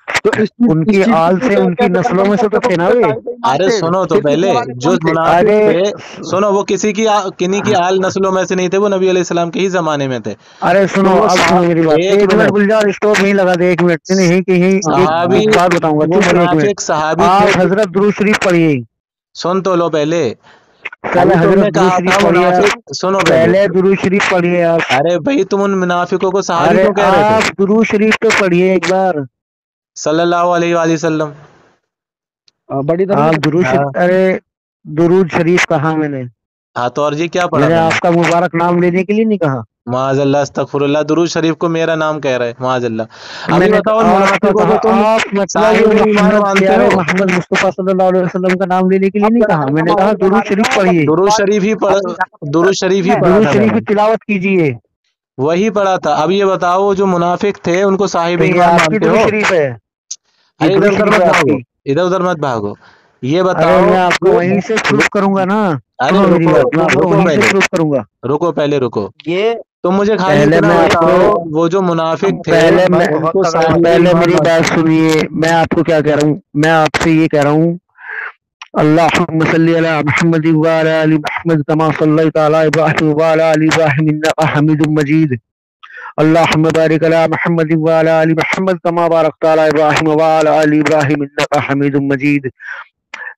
तो उनकी आल से, उनकी नस्लों में से तो थे ना वे। अरे सुनो तो पहले, जो मुनाफिक थे, सुनो, वो किन्हीं की आल नस्लों में से नहीं थे, वो नबी अलैहिस्सलाम के ही जमाने में थे। अरे सुनो, अब सुनो मेरी बात, एक मिनट गुलजार, स्टॉप नहीं लगा दे, एक मिनट नहीं कहीं सहाबी, एक बात बताऊंगा, मुनाफिक सहाबी आप हजरत दुरूद शरीफ पढ़िए, सुन तो लो पहले, हजरत दुरूद शरीफ पढ़िए, सुनो पहले दुरूद शरीफ पढ़िए आप। अरे भाई तुम उन मुनाफिकों को सहाबी क्यों कह रहे थे? आप दुरूद शरीफ तो पढ़िए एक बार, सल्लल्लाहु अलैहि वसल्लम। बड़ी आप दुरूद शरीफ, अरे दुरूद शरीफ कहा मैंने? हाँ तो और जी क्या पढ़ा? मैंने आपका मुबारक नाम लेने के लिए नहीं कहा। माज़अल्लाह, अस्तगफुरुल्लाह, दुरूद शरीफ को मेरा नाम कह रहे हैं, माज़अल्लाह। अभी बताओ, मुनाफिकों को तुम मोहम्मद मुस्तफा सल्लल्लाहु अलैहि वसल्लम का नाम लेने के लिए नहीं कहा, मैंने कहा दुरूद शरीफ पढ़िए, दुरूद शरीफ ही की तिलावत कीजिए, वही पढ़ा था। अब ये बताओ, जो मुनाफिक थे उनको साहिब ईमान मानते हो? शरीफ है, इधर उधर मत भागो, ये बताओ। मैं आपको वहीं से प्रूफ करूंगा ना। अरे रुको पहले रुको, ये तुम मुझे खाली इतना बताओ, वो जो मुनाफिक थे, पहले मेरी बात सुनिए, मैं आपको क्या कह रहा हूँ, मैं आपसे ये कह रहा हूँ, अल्लाहुम्मा सल्ली अला मुहम्मद व अला आलि मुहम्मद कमा सल्लैता अला इब्राहीम व अला आलि इब्राहीम इन्नका हमीदुम मजीद, अल्लाहुम्मा बारिक अला मुहम्मद व अला आलि मुहम्मद कमा बारकता अला इब्राहीम व अला आलि इब्राहीम इन्नका हमीदुम मजीद।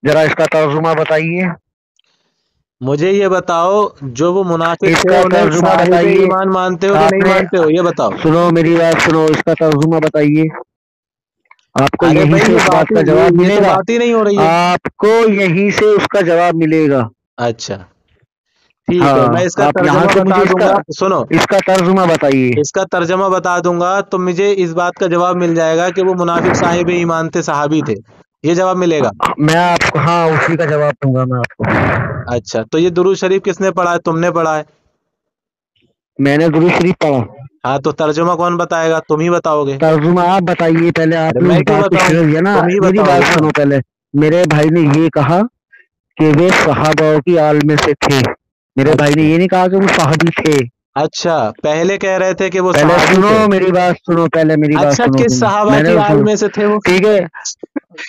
जरा इसका तर्जुमा बताइए। मुझे ये बताओ, जो वो मुनाफिक थे उन्हें साहिब ईमान मानते हो कि नहीं मानते हो, ये बताओ। सुनो मेरी बात सुनो, इसका तर्जुमा बताइए। आपको यहीं से इस बात का जवाब मिलेगा, बात ही नहीं हो रही है, आपको यहीं से उसका जवाब मिलेगा। अच्छा ठीक है, मैं इसका तर्जुमा बता दूंगा। सुनो, इसका तर्जुमा बताइए। इसका तर्जुमा बता दूंगा तो मुझे इस बात का जवाब मिल जाएगा कि वो मुनाफिक साहिब ईमान थे, सहाबी थे, ये जवाब मिलेगा। मैं आपको, हाँ, उसी का जवाब दूंगा मैं आपको। अच्छा, तो ये दुरूद शरीफ किसने पढ़ा है? तुमने पढ़ा है? मैंने दुरूद शरीफ पढ़ा। हाँ तो तर्जुमा कौन बताएगा? तुम ही बताओगे। तर्जुमा आप बताइए पहले, आपने मैं क्यों बताऊं? ना, मेरी बात सुनो पहले। मेरे भाई ने ये कहा कि वे सहाबाओं की आल में से थे, मेरे भाई ने ये नहीं कहा कि वो सहाबी थे। अच्छा, पहले कह रहे थे कि वो पहले सुनो मेरी बात सुनो, पहले मेरी बात सुनो। किस सहाबा की आल में से थे वो? ठीक है,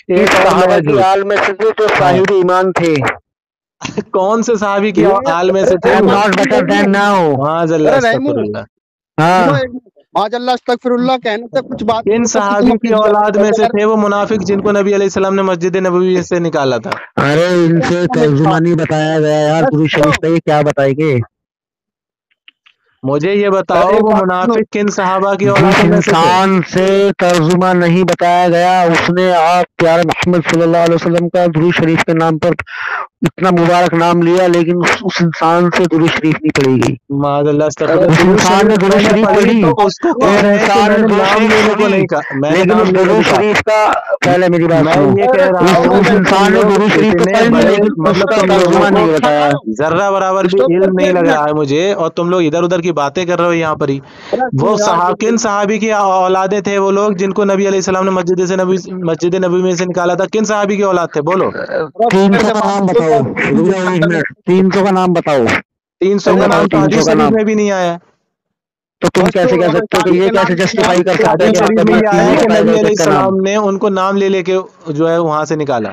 किस सहाबा की आल में से थे? तो साहिब ईमान थे। कौन से सहाबी की आल में से थे? Not better than now. माज़अल्लाह, अस्तगफुरुल्लाह। हाँ, माज़अल्लाह, अस्तगफिरुल्लाह कहने से कुछ बात। इन सहाबी की औलाद में से थे वो मुनाफिक जिनको नबी अलैहिस्सलाम ने मस्जिद नबवी से निकाला था? अरे इनसे तर्जुमा नहीं बताया गया यार, दुरूद शरीफ पे क्या बताएंगे? मुझे ये बताओ, वो मुनाफिक किन सहाबा की औलाद में से थे? इंसान से तर्जुमा नहीं बताया गया, उसने आप प्यारे मोहम्मद सल्लल्लाहु अलैहि वसल्लम का दुरूद शरीफ के नाम पर इतना मुबारक नाम लिया, लेकिन उस इंसान से दुरूद शरीफ नहीं पढ़ी गई। माज़अल्लाह, उस इंसान ने दुरूद शरीफ पढ़ी, उसको इंसान ने नाम लेने को नहीं कहा, लेकिन उस दुरूद शरीफ का, पहले मेरी बात सुनो, उस इंसान ने दुरूद शरीफ को पढ़ी, लेकिन उसका तर्जुमा नहीं बताया। जर्रा बराबर भी इल्म नहीं लग रहा है मुझे, और तुम लोग इधर उधर की बातें कर रहे हो यहाँ पर ही। वो किन सहाबी की औलादे थे वो लोग जिनको नबी अलैहिस्सलाम ने मस्जिद नबवी में से निकाला था? किन सहाबी की औलाद थे? बोलो। 300 का नाम बताओ, 300 का नाम बताओ। 300 का नाम तो हदीस शरीफ में भी नहीं आया। तो तुम कैसे कह सकते हो कि ये कैसे जस्टिफाई कर सकते हो हदीस शरीफ में आया कि नबी अलैहिस्सलाम ने उनको नाम ले लेके जो है वहां से निकाला?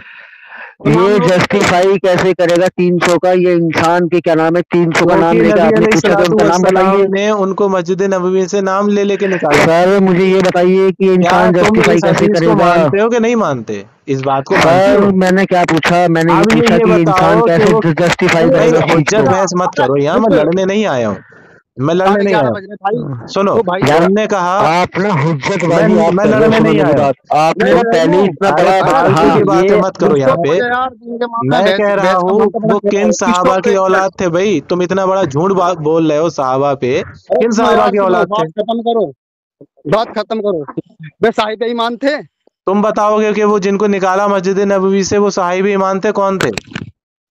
ये जस्टिफाई कैसे करेगा 300 का? ये इंसान के क्या नाम है? 300 का नाम लेके आपने पूछा तो उनका नाम बताइए। ने उनको मस्जिद नबवी से नाम ले लेके निकाला। सर मुझे ये बताइए कि इंसान जस्टिफाई कैसे करेगा? मानते हो कि नहीं मानते इस बात को? सर मैंने क्या पूछा? मैंने ये पूछा कि इंसान कैसे जस्टिफाई करेगा? हुज्जत बहस मत करो, यहाँ मैं लड़ने नहीं आया हूँ। मैं लड़ने नहीं 11:30 आया। बज रहे भाई। सुनो, तो भाई तुमने कहा आप ना हुज्जत बाजी आप मैं कर रहे हो, लड़ने सुनो नहीं मेरी आया। बात, आपने नहीं ना पहले ही इतना अरे बड़ा फालतू हाँ की बातें ये मत करो यहाँ चुप पे। हो जा यार, दिन के मामला मैं बहस कह रहा बहस का हूँ मामला बना वो दे रहा किन है। सहाबा स्टॉप की एक औलाद मिनट। थे भाई? तुम इतना बड़ा झूठ बोल रहे हो सहाबा पे। अरे किन सुनो सहाबा यार, की सुनो, औलाद थे? बात खत्म करो, बात खत्म करो। वे साहिब ईमान थे? तुम बताओगे कि वो जिनको निकाला मस्जिद नबवी से वो साहिब ईमान थे? कौन थे?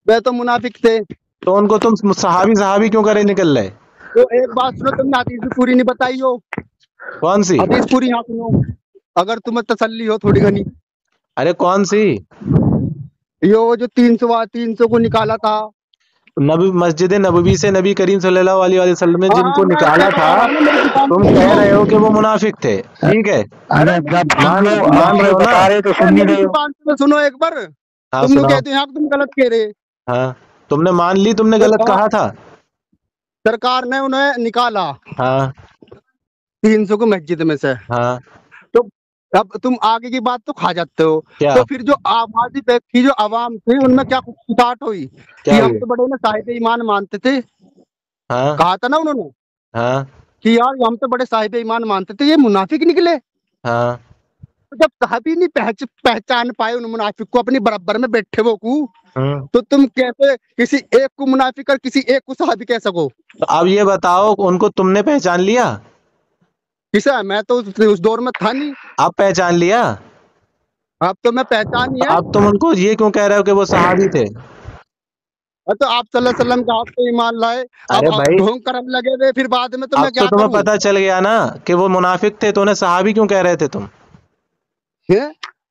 वे तो मुनाफिक थे। तो उनको तुम सहाबी क्यों करे निकल रहे? तो एक बात सुनो, तुमने हदीस भी पूरी नहीं बताई हो। कौन सी? हदीस पूरी यहाँ सुनो, अगर तुम्हें तसल्ली हो थोड़ी घनी। अरे कौन सी? यो जो 300 को निकाला था। नबी मस्जिद नबवी से नबी करीम सल्लल्लाहु अलैहि वसल्लम ने हाँ जिनको मैं निकाला बता था, रहा हूँ ना, मेरी जुबान तुम पे कह सुनो। रहे हो कि वो मुनाफिक थे, ठीक है? अरे जब मान आप रहे हो ना? बता रहे तो अरे सुन नहीं मेरी रहे हो। जुबान पे सुनो एक बार। हाँ तुम लोग सुनाओ। कहते हो यहाँ तुम गलत कह रहे। हाँ, तुमने मान ली, तुमने तो गलत कहा था। सरकार ने उन्हें निकाला हाँ 300 को मस्जिद में से। हाँ। तो अब तुम आगे की बात तो खा जाते हो। क्या तो फिर जो आबादी व्यक्ति जो आवाम थी उनमें क्या स्टार्ट हुई कि क्या हम हुआ? तो बड़े ना साहिब ईमान मानते थे। हाँ कहा था ना उन्होंने हाँ कि यार हम तो बड़े साहिब ईमान मानते थे, ये मुनाफिक निकले। हाँ। तो जब साहबी नहीं पहचान पाए उन मुनाफिक को अपनी बराबर में बैठे वो को, हम्म। तो तुम कैसे किसी एक को मुनाफिक और किसी एक को साहबी कह सको? तो अब ये बताओ, उनको तुमने पहचान लिया? किसा मैं तो उस दौर में था नहीं। अब पहचान लिया? अब तो मैं पहचान ही तो है। अब तुम उनको ये क्यों कह रहे हो कि वो सहाबी थे? तो आप सल्लल्लाहु अलैहि वसल्लम का आप तो ईमान लाए, अरे अब भाई, ढोंग करने लगे थे, फिर बाद में तो अब मैं तो क्या तुम्हें करूं? पता चल गया ना कि वो मुनाफिक थे, तो उन्हें सहाबी क्यों कह रहे थे तुम? हैं?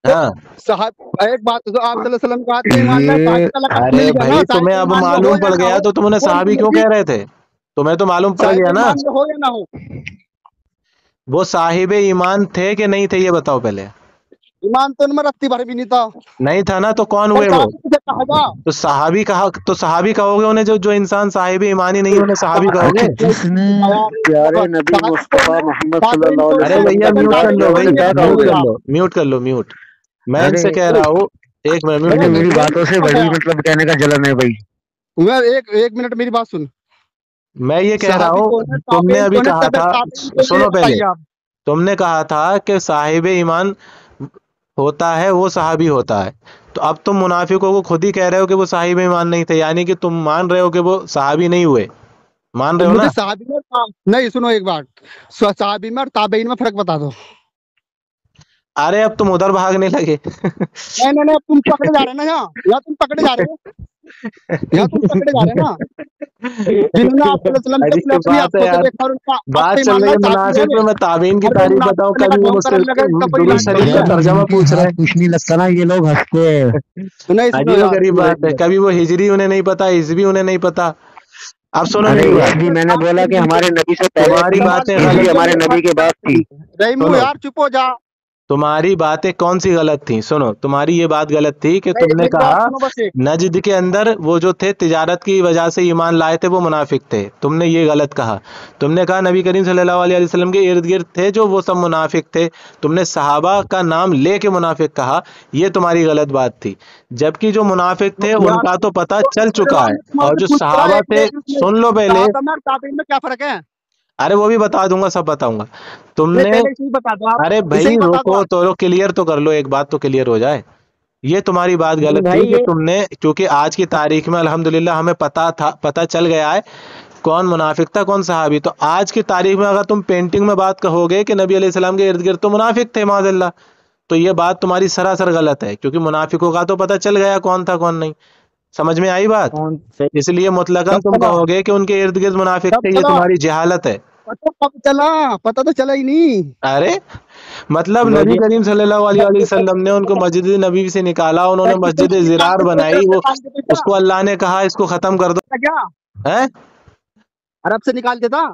हाँ। साहब एक बात तो आप सल्लल्लाहु अलैहि वसल्लम का आप तो ईमान लाए, साहिब का लक़ब अरे मिल गया ना, भाई, साहिब तुम्हें का अब ईमान में हो मालूम या पड़ ना गया हो, तो तुम उन्हें कौन सी सहाबी क्यों मर्जी? कह रहे थे? तुम्हें तो मालूम पड़ साहिब गया ना। ईमान में हो या ना हो, वो साहिब ईमान थे कि नहीं थे, ये बताओ पहले। ईमान तो उनमें रत्ती भर भी नहीं था। नहीं था ना, तो कौन पर हुए वो? साहिब किसे कहा जा? तो सहाबी कहोगे उन्हें? जो जो इंसान साहिब ईमानी नहीं है उन्हें सहाबी कहोगे? अच्छा जिसने प्यारे नबी मुस्तफा मोहम्मद सल्लल्लाहु अलैहि अरे वसल्लम भैया का म्यूट दीदार कर लो, किया भाई उसे क्या म्यूट कहोगे? कर लो, म्यूट कर लो, म्यूट। मैं अरे इनसे कह रहा हूँ, एक मिनट म्यूट मुझे कर लो। मेरी बातों से बड़ी मतलब कहने का जलन है भाई। मैं एक मिनट मेरी बात सुन। मैं ये कह रहा साहबी हूँ, कौन है? तुमने ताबेन अभी कौन है? कहा था, ताबेन कौन है? ये सुनो पहले, बताइए आप। तुमने कहा था कि साहिब ईमान होता है वो सहाबी होता है, तो अब तुम मुनाफिकों को खुद ही कह रहे हो कि वो साहिब ईमान नहीं थे, यानी कि तुम मान रहे हो कि वो सहाबी नहीं हुए। मान रहे हो मुझे ना? साहबी में नहीं, सुनो एक बात, साहबी में और ताबेइन में फर्क बता दो। अरे अब तुम उधर भागने लगे। नहीं नहीं नहीं, तुम पकड़े जा रहे हैं ना, यहाँ तुम पकड़े जा रहे हो, यहाँ तुम पकड़े जा रहे हैं ना। जिन्होंने आप सल्लल्लाहु अलैहि वसल्लम अरे से ये अपनी बात है आंखों से यार, देखा और उनका बात आपसे चल ईमान रही है लाए, साथ मुनाफिक में में, मैं ताबीन की अरे तारीफ मुनाफिक बताऊं, होने का कभी वो ढोंग मुझसे करने लगे, इसका कोई दुरूद इलाज शरीफ थोड़ी का है। तर्जमा पूछ रहे हैं। कुछ नहीं लगता ना, ये लोग हंसते हैं। तो नहीं, सुनो अजीब यार, गरीब सुनो बात है, कभी वो हिजरी उन्हें नहीं पता, हिजरी उन्हें नहीं पता। अब सुनो अरे मेरी बात, इसलिए मैंने बोला कि हमारे नबी से पहले तुम्हारी थी, बातें इसलिए गलत हमारे थी। नबी के बाद थी। रहीमू सुनो, यार चुप हो जा। तुम्हारी बातें कौन सी गलत थी? सुनो, तुम्हारी ये बात गलत थी कि नहीं, तुमने मेरी बात कहा सुनो बस एक। नजद के अंदर वो जो थे तिजारत की वजह से ईमान लाए थे वो मुनाफिक थे, तुमने ये गलत कहा। तुमने कहा नबी करीम सल्लल्लाहु अलैहि वसल्लम के इर्द गिर्द थे जो वो सब मुनाफिक थे, तुमने सहाबा का नाम लेके मुनाफिक कहा, ये तुम्हारी गलत बात थी। जबकि जो मुनाफिक थे यार उनका तो पता तो चल मेरे चुका बारे है, में तुम्हारे और से जो पूछ रहा है सहाबा थे, सुन लो पहले। साहब में ताबीन में क्या फर्क है? अरे वो भी बता दूंगा, सब बताऊंगा। नहीं, तुमने, पहले इसे ही बता दो आप, अरे इसे भाई ही बता दो रोको आप। तो, क्लियर तो कर लो, एक बात तो क्लियर हो जाए। ये तुम्हारी बात गलत भाई थी कि ये तुमने, क्योंकि आज की तारीख में अल्हम्दुलिल्लाह हमें पता चल गया है कौन मुनाफिक था कौन सहाबी। तो आज की तारीख में अगर तुम पेंटिंग में बात कहोगे कि नबी अलैहिस्सलाम के इर्द गिर्द तो मुनाफिक थे माज़अल्लाह, तो ये बात तुम्हारी सरासर गलत है, क्योंकि मुनाफिकों का तो पता चल गया कौन था कौन नहीं। समझ में आई बात? कौन से इसलिए मुतलकन कब तुम चला? कहोगे कि उनके इर्द गिर्द मुनाफिक कब थे, ये चला? तुम्हारी जहालत है। पता कब चला? पता तो चला ही नहीं। अरे मतलब नबी मुझे करीम सल्लल्लाहु अलैहि वसल्लम ने उनको मस्जिद नबी से निकाला, उन्होंने मस्जिद जिरार बनाई, वो उसको अल्लाह ने कहा इसको खत्म कर दो, क्या हैं? अरब से निकाल देता?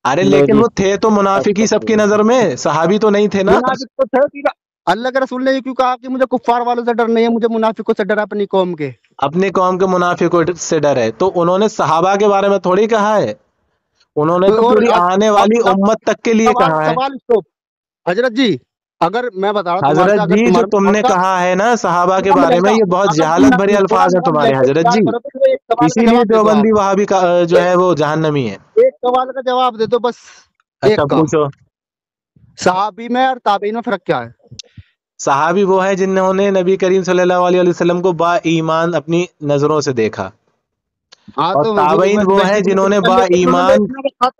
अरे लो लेकिन जी। वो थे तो मुनाफिक ही सबकी नजर में, सहाबी तो नहीं थे ना। मुनाफिक तो थे, ठीक है। अल्लाह के रसूल ने ये क्यों कहा कि मुझे कुफ्फार वालों से डर नहीं है, मुझे मुनाफिकों से डर है अपनी कौम के? अपनी कौम के मुनाफिकों से डर है, तो उन्होंने सहाबा के बारे में थोड़ी कहा है, उन्होंने तो और पूरी आने वाली अब उम्मत तक के लिए सवाल कहा है। सवाल स्टॉप। हजरत जी, अगर मैं बता रहा हूँ तुम्हारे हजरत से, अगर जी जो तुम्हारे तुमने कहा है ना सहाबा के बारे में, ये बहुत अगर जहालत तुम भरे थोड़ा अल्फाज हैं नॉन तुम्हारे लैंग्वेज हजरत प्यार जी, करो तो एक सवाल का इसीलिए जवाब दे दो आप। देवबंदी वहाबी का जो है वो जहन्नमी है। एक सवाल का जवाब दे दो बस, अच्छा एक का। पूछो। सहाबी में और ताबीन में फर्क क्या है? सहाबी वो है जिन्होंने नबी करीम सल्लल्लाहु अलैहि वसल्लम को बा ईमान अपनी नजरों से देखा, हाँ और तो ताबईन वो है जिन्होंने बा ईमान। और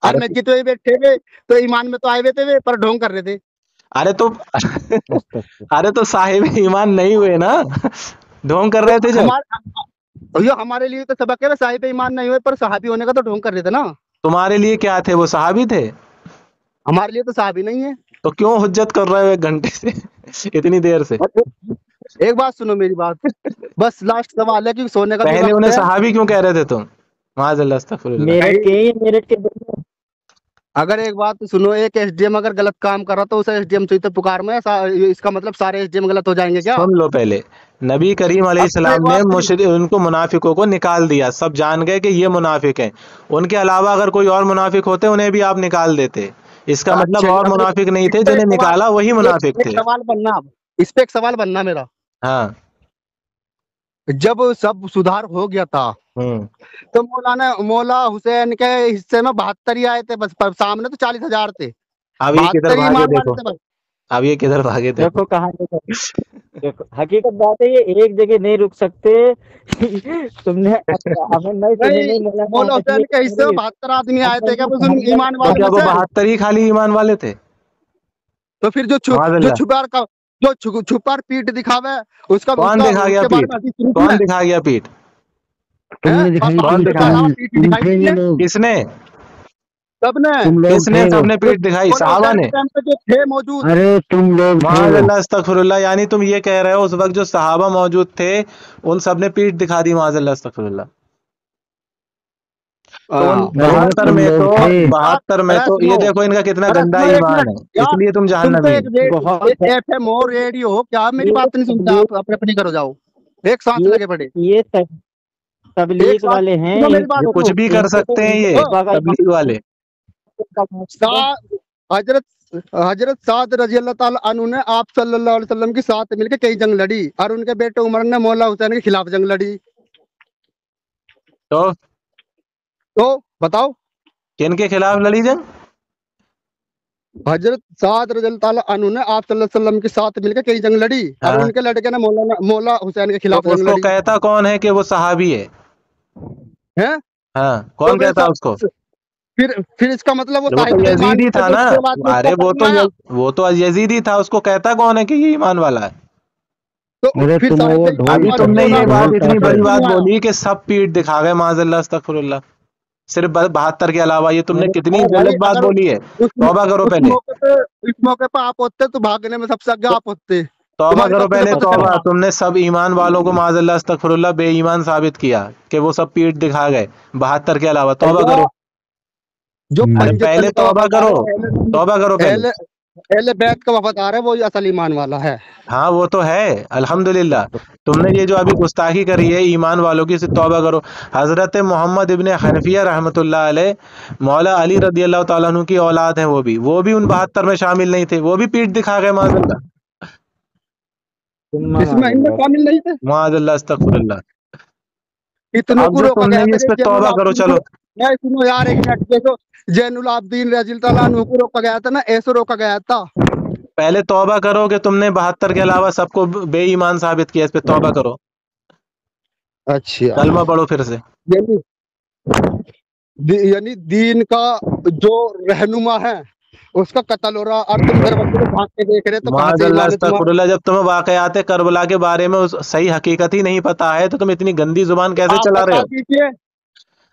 अरे मैं जितने भी बैठे हुए तो ईमान में तो आए हुए थे पर ढोंग कर रहे थे। अरे तो अरे तो साहिब ईमान नहीं हुए ना, ढोंग कर तो रहे थे जब। हमारे लिए तो सबक है, साहिब ईमान नहीं हुए पर सहाबी होने का तो ढोंग कर रहे थे ना। तुम्हारे लिए क्या थे, वो सहाबी थे? हमारे लिए तो सहाबी नहीं है। तो क्यों हुज्जत कर रहे हो 1 घंटे से इतनी देर से? एक बात सुनो मेरी बात, बस लास्ट सवाल है कि सोने का भी पहले वक्त उन्हें है। सहाबी क्यों कह रहे थे तुम? माज़अल्लाह अस्तगफिरुल्लाह। मेरठ के ही, मेरठ के दोनों। अगर एक बात तो सुनो, एक एसडीएम अगर गलत काम कर रहा तो उसे एसडीएम से ही तो पुकार में इसका मतलब सारे एसडीएम गलत हो जाएंगे क्या? सुन लो, पहले नबी करीम अब सुनो एक अलैहिस्सलाम ने बात सुनो। उनको मुनाफिकों को निकाल दिया, सब जान गए कि ये मुनाफिक हैं। उनके अलावा अगर कोई और मुनाफिक होते उन्हें भी आप निकाल देते, इसका मतलब अच्छा और अब मुनाफिक नहीं इस थे, पे एक जिन्हें सवाल, निकाला वही मुनाफिक एक थे। सवाल बनना, अब इस पे एक सवाल बनना मेरा। हाँ। जब सब सुधार हो गया था हम्म। तो मौला हुसैन के हिस्से में 72 ही आए थे बस, पर सामने तो 40,000 थे। अब ये किधर 72 ही भागे ईमान वाले देखो, थे बस। अब ये किधर भागे देखो। देखो कहाँ देखो हकीकत बात है, ये एक जगह नहीं रुक सकते। तुमने हमें नहीं सुनी, नहीं, नहीं मौला हुसैन के हिस्से में 72 आदमी आए थे क्या बस उन ईमान तो वाले क्या में वो से? 72 ही खाली ईमान वाले थे? तो फिर जो माज़अल्लाह। छुपार का जो छुपार पीठ दिखावे उसका कौन दिखा गया उसके बारे पीठ? में हदीस शरीफ कौन में दिखा गया पीठ? है, तुमने दिखाई कौन थी, बहादुर के दिखाया? अलावा पीठ ही दिखाई दी है किसने? सबने। तुम लोग किसने थे वो। सबने पीठ दिखाई? मौला सहाबा हुसैन के ने? टाइम पे जो थे मौजूद। अरे तुम लोग थे वो। माज़अल्लाह अस्तगफिरुल्लाह, यानी तुम ये कह रहे हो उस वक्त जो सहाबा मौजूद थे उन सब ने पीठ दिखा दी? माज़अल्लाह अस्तगफिरुल्लाह। तो उन बाहर 72 तुम में लोग तो थे। 72 में अरे तो ये सुनो, देखो इनका कितना अरे गंदा सुनो एक ईमान मिनट है, यार, इसलिए तुम तुम तो जहन्नमी हो। बहुत एक एफएम हो रेडियो हो क्या, मेरी बात नहीं सुनते आप, अपने अपनी करो जाओ, एक सांस ये लगे पड़े, ये एक तबलीग सांस वाले हैं, सुनो मेरी बात ये कुछ सुनो। भी कर इनको तो सकते हैं ये इनको तो तबलीग वाले। हजरत हजरत साद रजी अल्लाह ताला अन्हु ने आप सल्लल्लाहु अलैहि वसल्लम के साथ मिलकर कई जंग लड़ी और उनके बेटे उमर ने मौला हुसैन के खिलाफ जंग लड़ी। तो बताओ, किन के खिलाफ लड़ी जंग? हजरत साद रजी अल्लाह ताला अन्हु ने आप सल्लल्लाहु अलैहि वसल्लम के साथ मिलकर कई जंग लड़ी और हाँ, उनके लड़के ने मौला हुसैन के तो खिलाफ जंग उसको लड़ी कहता कौन है कि वो सहाबी है? है। हाँ, तो कौन वे कहता उसको? फिर इसका मतलब वो वो तो साहिब ईमान यजीदी में थे था जो ना। उसके बाद में अरे उसको वो पकड़ तो आया। वो तो यजीदी था, उसको कहता कौन है कि ये ईमान वाला है? तो अरे फिर तुम वो साहिब ढोल अभी ईमान में तुमने ढोल मौला ये बात ढोल हुसैन इतनी ताशा बड़ी को है। बात नहीं आया। बोली कि सब पीठ दिखा गए, माज़अल्लाह अस्तगफिरुल्लाह। सिर्फ 72 के अलावा ये तुमने कितनी अरे भाई गलत बात अगर बोली है। उस तौबा करो उस पहले, मौके पे इस मौके पे आप होते तो भागने में सबसे आगे आप होते, तौबा तुम्हारे करो पास तुम्हें पहले, पता तौबा। चलता। तुमने सब ईमान वालों को माज़अल्लाह अस्तगफिरुल्लाह बेईमान साबित किया कि वो सब पीठ दिखा गए 72 के अलावा। तौबा भैया करो, जो अरे पंजतन पहले का तौबा वफादार करो, है, तौबा करो पहले। अहले अहले बैत का वफादार है, वो असल ईमान वाला है। हाँ वो तो है, अल्हम्दुलिल्लाह। तुमने ये जो अभी गुस्ताखी करी है ईमान वालों की, इसे तौबा करो। हजरत मोहम्मद इब्ने हनफिया रहमतुल्लाह अलैह, मौला अली रदी अल्लाह ताला अन्हु की औलाद हैं, वो भी उन 72 में शामिल नहीं थे, वो भी पीठ दिखा गए माज़अल्लाह। इसमें इनमें शामिल नहीं थे। माज़अल्लाह अस्तगफिरुल्लाह। इतनों अब को जो रोका तुमने गया था इस पे जैनुल तौबा करो, आबदीन को। चलो। मैं सुनो यार एक मिनट, देखो जैनुल आबदीन रजी अल्लाह ताला अन्हु को रोका गया था ना, ऐसे रोका गया था। पहले तौबा करो कि तुमने 72 के अलावा सबको बेईमान साबित किया, इस पे तौबा करो, अच्छा, कलमा पढ़ो फिर से। यानी यानी दीन का जो रहनुमा है उसका कत्ल हो रहा और तुम दरवाजे पे भाग के देख रहे, तो कहाँ से माज़अल्लाह ईमान है तुम्हारा? अस्तगफिरुल्लाह। जब तुम्हें वाक़यात करबला के बारे में उस सही हकीकत ही नहीं पता है तो तुम इतनी गंदी जुबान कैसे आप चला रहे बता हो? दीजिए,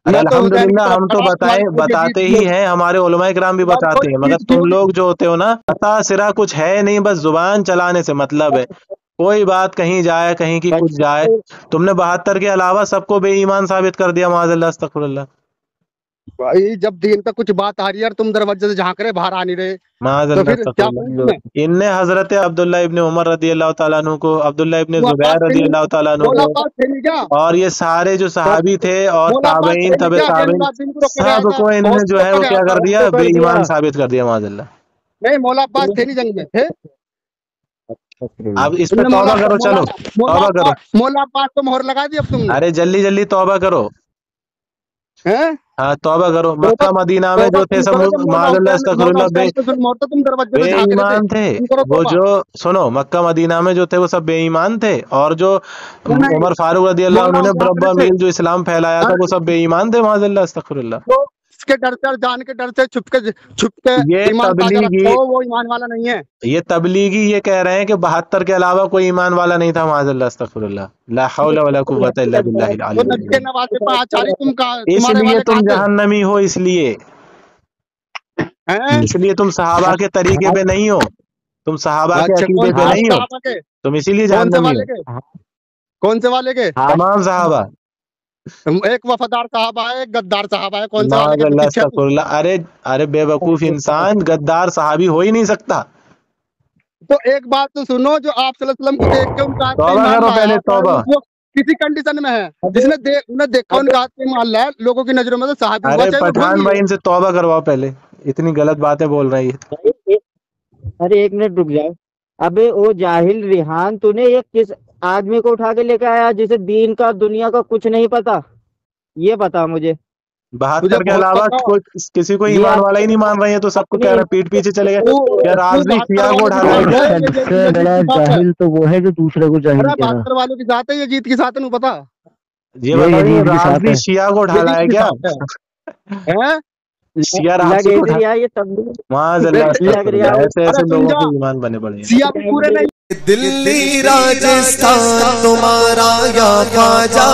अरे मैं तो हुसैन की अल्हम्दुलिल्लाह, तरफ हम तो खड़ा, तुम्हारी कोई बताते यजीद ही की हैं, हमारे उलमा इकराम भी तुम्हारी बताते कोई हैं, मगर यजीद की तुम होगी। लोग जो होते हो ना, पता सिरा कुछ है नहीं, बस जुबान चलाने से मतलब है। कोई बात कहीं जाए, कहीं की कुछ जाए। तुमने 72 के अलावा सबको बेईमान साबित कर दिया, माज़अल्लाह अस्तगफिरुल्लाह। भाई जब दीन पे कुछ बात आ रही है और तुम दरवाजे से झांक रहे, बाहर आ नहीं रहे, तो माज़अल्लाह फिर क्या अस्तगफिरुल्लाह। करूं तुम्हें? इनने हजरत अब्दुल्ला इब्ने उमर रदी अल्लाह ताला अन्हु को, अब्दुल्ला इब्ने तुम अब्बास जुबैर थे रदी नहीं, अल्लाह ताला अन्हु मौला को, अब्बास थे नहीं क्या? और ये सारे जो सहाबी थे और मौला अब्बास ताबईन, थे नहीं तबे क्या? ताबईन, जैनुल आबदीन को रोका गया था, सबको गौस इन्होंने को जो है रोका वो गया क्या था। कर दिया, बेईमान साबित कर दिया, माज़अल्लाह। नहीं, मौला अब्बास थे नहीं जंग में, थे? अब इस पे तौबा करो, चलो तौबा करो। मौला अब्बास को मोहर लगा दी अब तुमने। अरे जल्दी जल्दी तौबा करो, हैं? हाँ तौबा करो। मक्का मदीना में जो थे सब माज़अल्लाह अस्तगफिरुल्लाह बेईमान थे। वो जो सुनो, मक्का मदीना में जो थे वो सब बेईमान थे, और जो उमर फारूक रज़ी अल्लाह अन्हु ने बरब्बा मील जो इस्लाम फैलाया था वो सब बेईमान थे, माज़अल्लाह अस्तगफिरुल्लाह। इसके डर से, जान के डर से, छुप के ये ईमान ताज़ा तबलीगी, रखो, वो ईमान वाला नहीं है। ये तबलीगी ये कह रहे हैं कि 72 के अलावा कोई ईमान वाला नहीं था, माज़अल्लाह अस्तगफिरुल्लाह, ला हौला वला कुव्वता इल्ला बिल्लाहिल वो अलीय्यिल नबी के नवासे पे आचार्य तुम तुम्हारे इसलिए वाले तुम कहाँ थे? जहन्नमी हो, इसलिए हैं? इसलिए तुम सहाबा के तरीके पे नहीं हो, तुम सहाबा के अच्छा, अकीदे पे नहीं हो, सहाबा के? तुम इसीलिए कौन से जहन्नमी वाले हो। के? कौन से वाले के? तमाम सहाबा, एक वफादार साहबा है, एक गद्दार साहबा है, कौन से वाले के? माज़अल्लाह पीछे तुम। अस्तगफिरुल्लाह। अरे अरे बेवकूफ इंसान, गद्दार सहाबी हो ही नहीं सकता। तो एक बात तो सुनो, जो आप सल्लल्लाहु अलैहि वसल्लम को देख के उनका तौबा करो पहले, तौबा। वो किसी कंडीशन में है, जिसने उन्हें देखा उनका हाथ पे मान लाया, लोगों की नजरों में तो साहबी हुआ, अरे चाहे वो पठान ढोंगी भाई हो। इनसे तौबा करवाओ पहले, इतनी गलत बातें बोल रही है। अरे एक मिनट रुक जाओ। अबे ओ जाहिल रिहान, तूने ये किस आदमी को उठा के लेके आया जिसे दीन का दुनिया का कुछ नहीं पता? ये बता मुझे। 72 के अलावा कोई किसी को ईमान वाला ही नहीं मान रहे हैं, तो सबको कह रहे हैं, पीठ पीछे चले गए। क्या राजनी शिया को उठा लाएगा? सबसे बड़ा जाहिल तो वो है जो दूसरे को जाहिल कह रहा है। 72 वालों की जात है, ये जीत की साथ है, पता? ये बताइए, राजनी शिया को उठा लाए क्या? हैं? शिया राजनी को उठा, ये तब माज़अल्लाह अस्तगफिरुल्लाह, ऐसे ऐसे अरे लोगों समझा। के ईमान बने पड़े हैं। सिया भी पूरे नहीं। दिल्ली राजस्थान तुम्हारा या ख्वाजा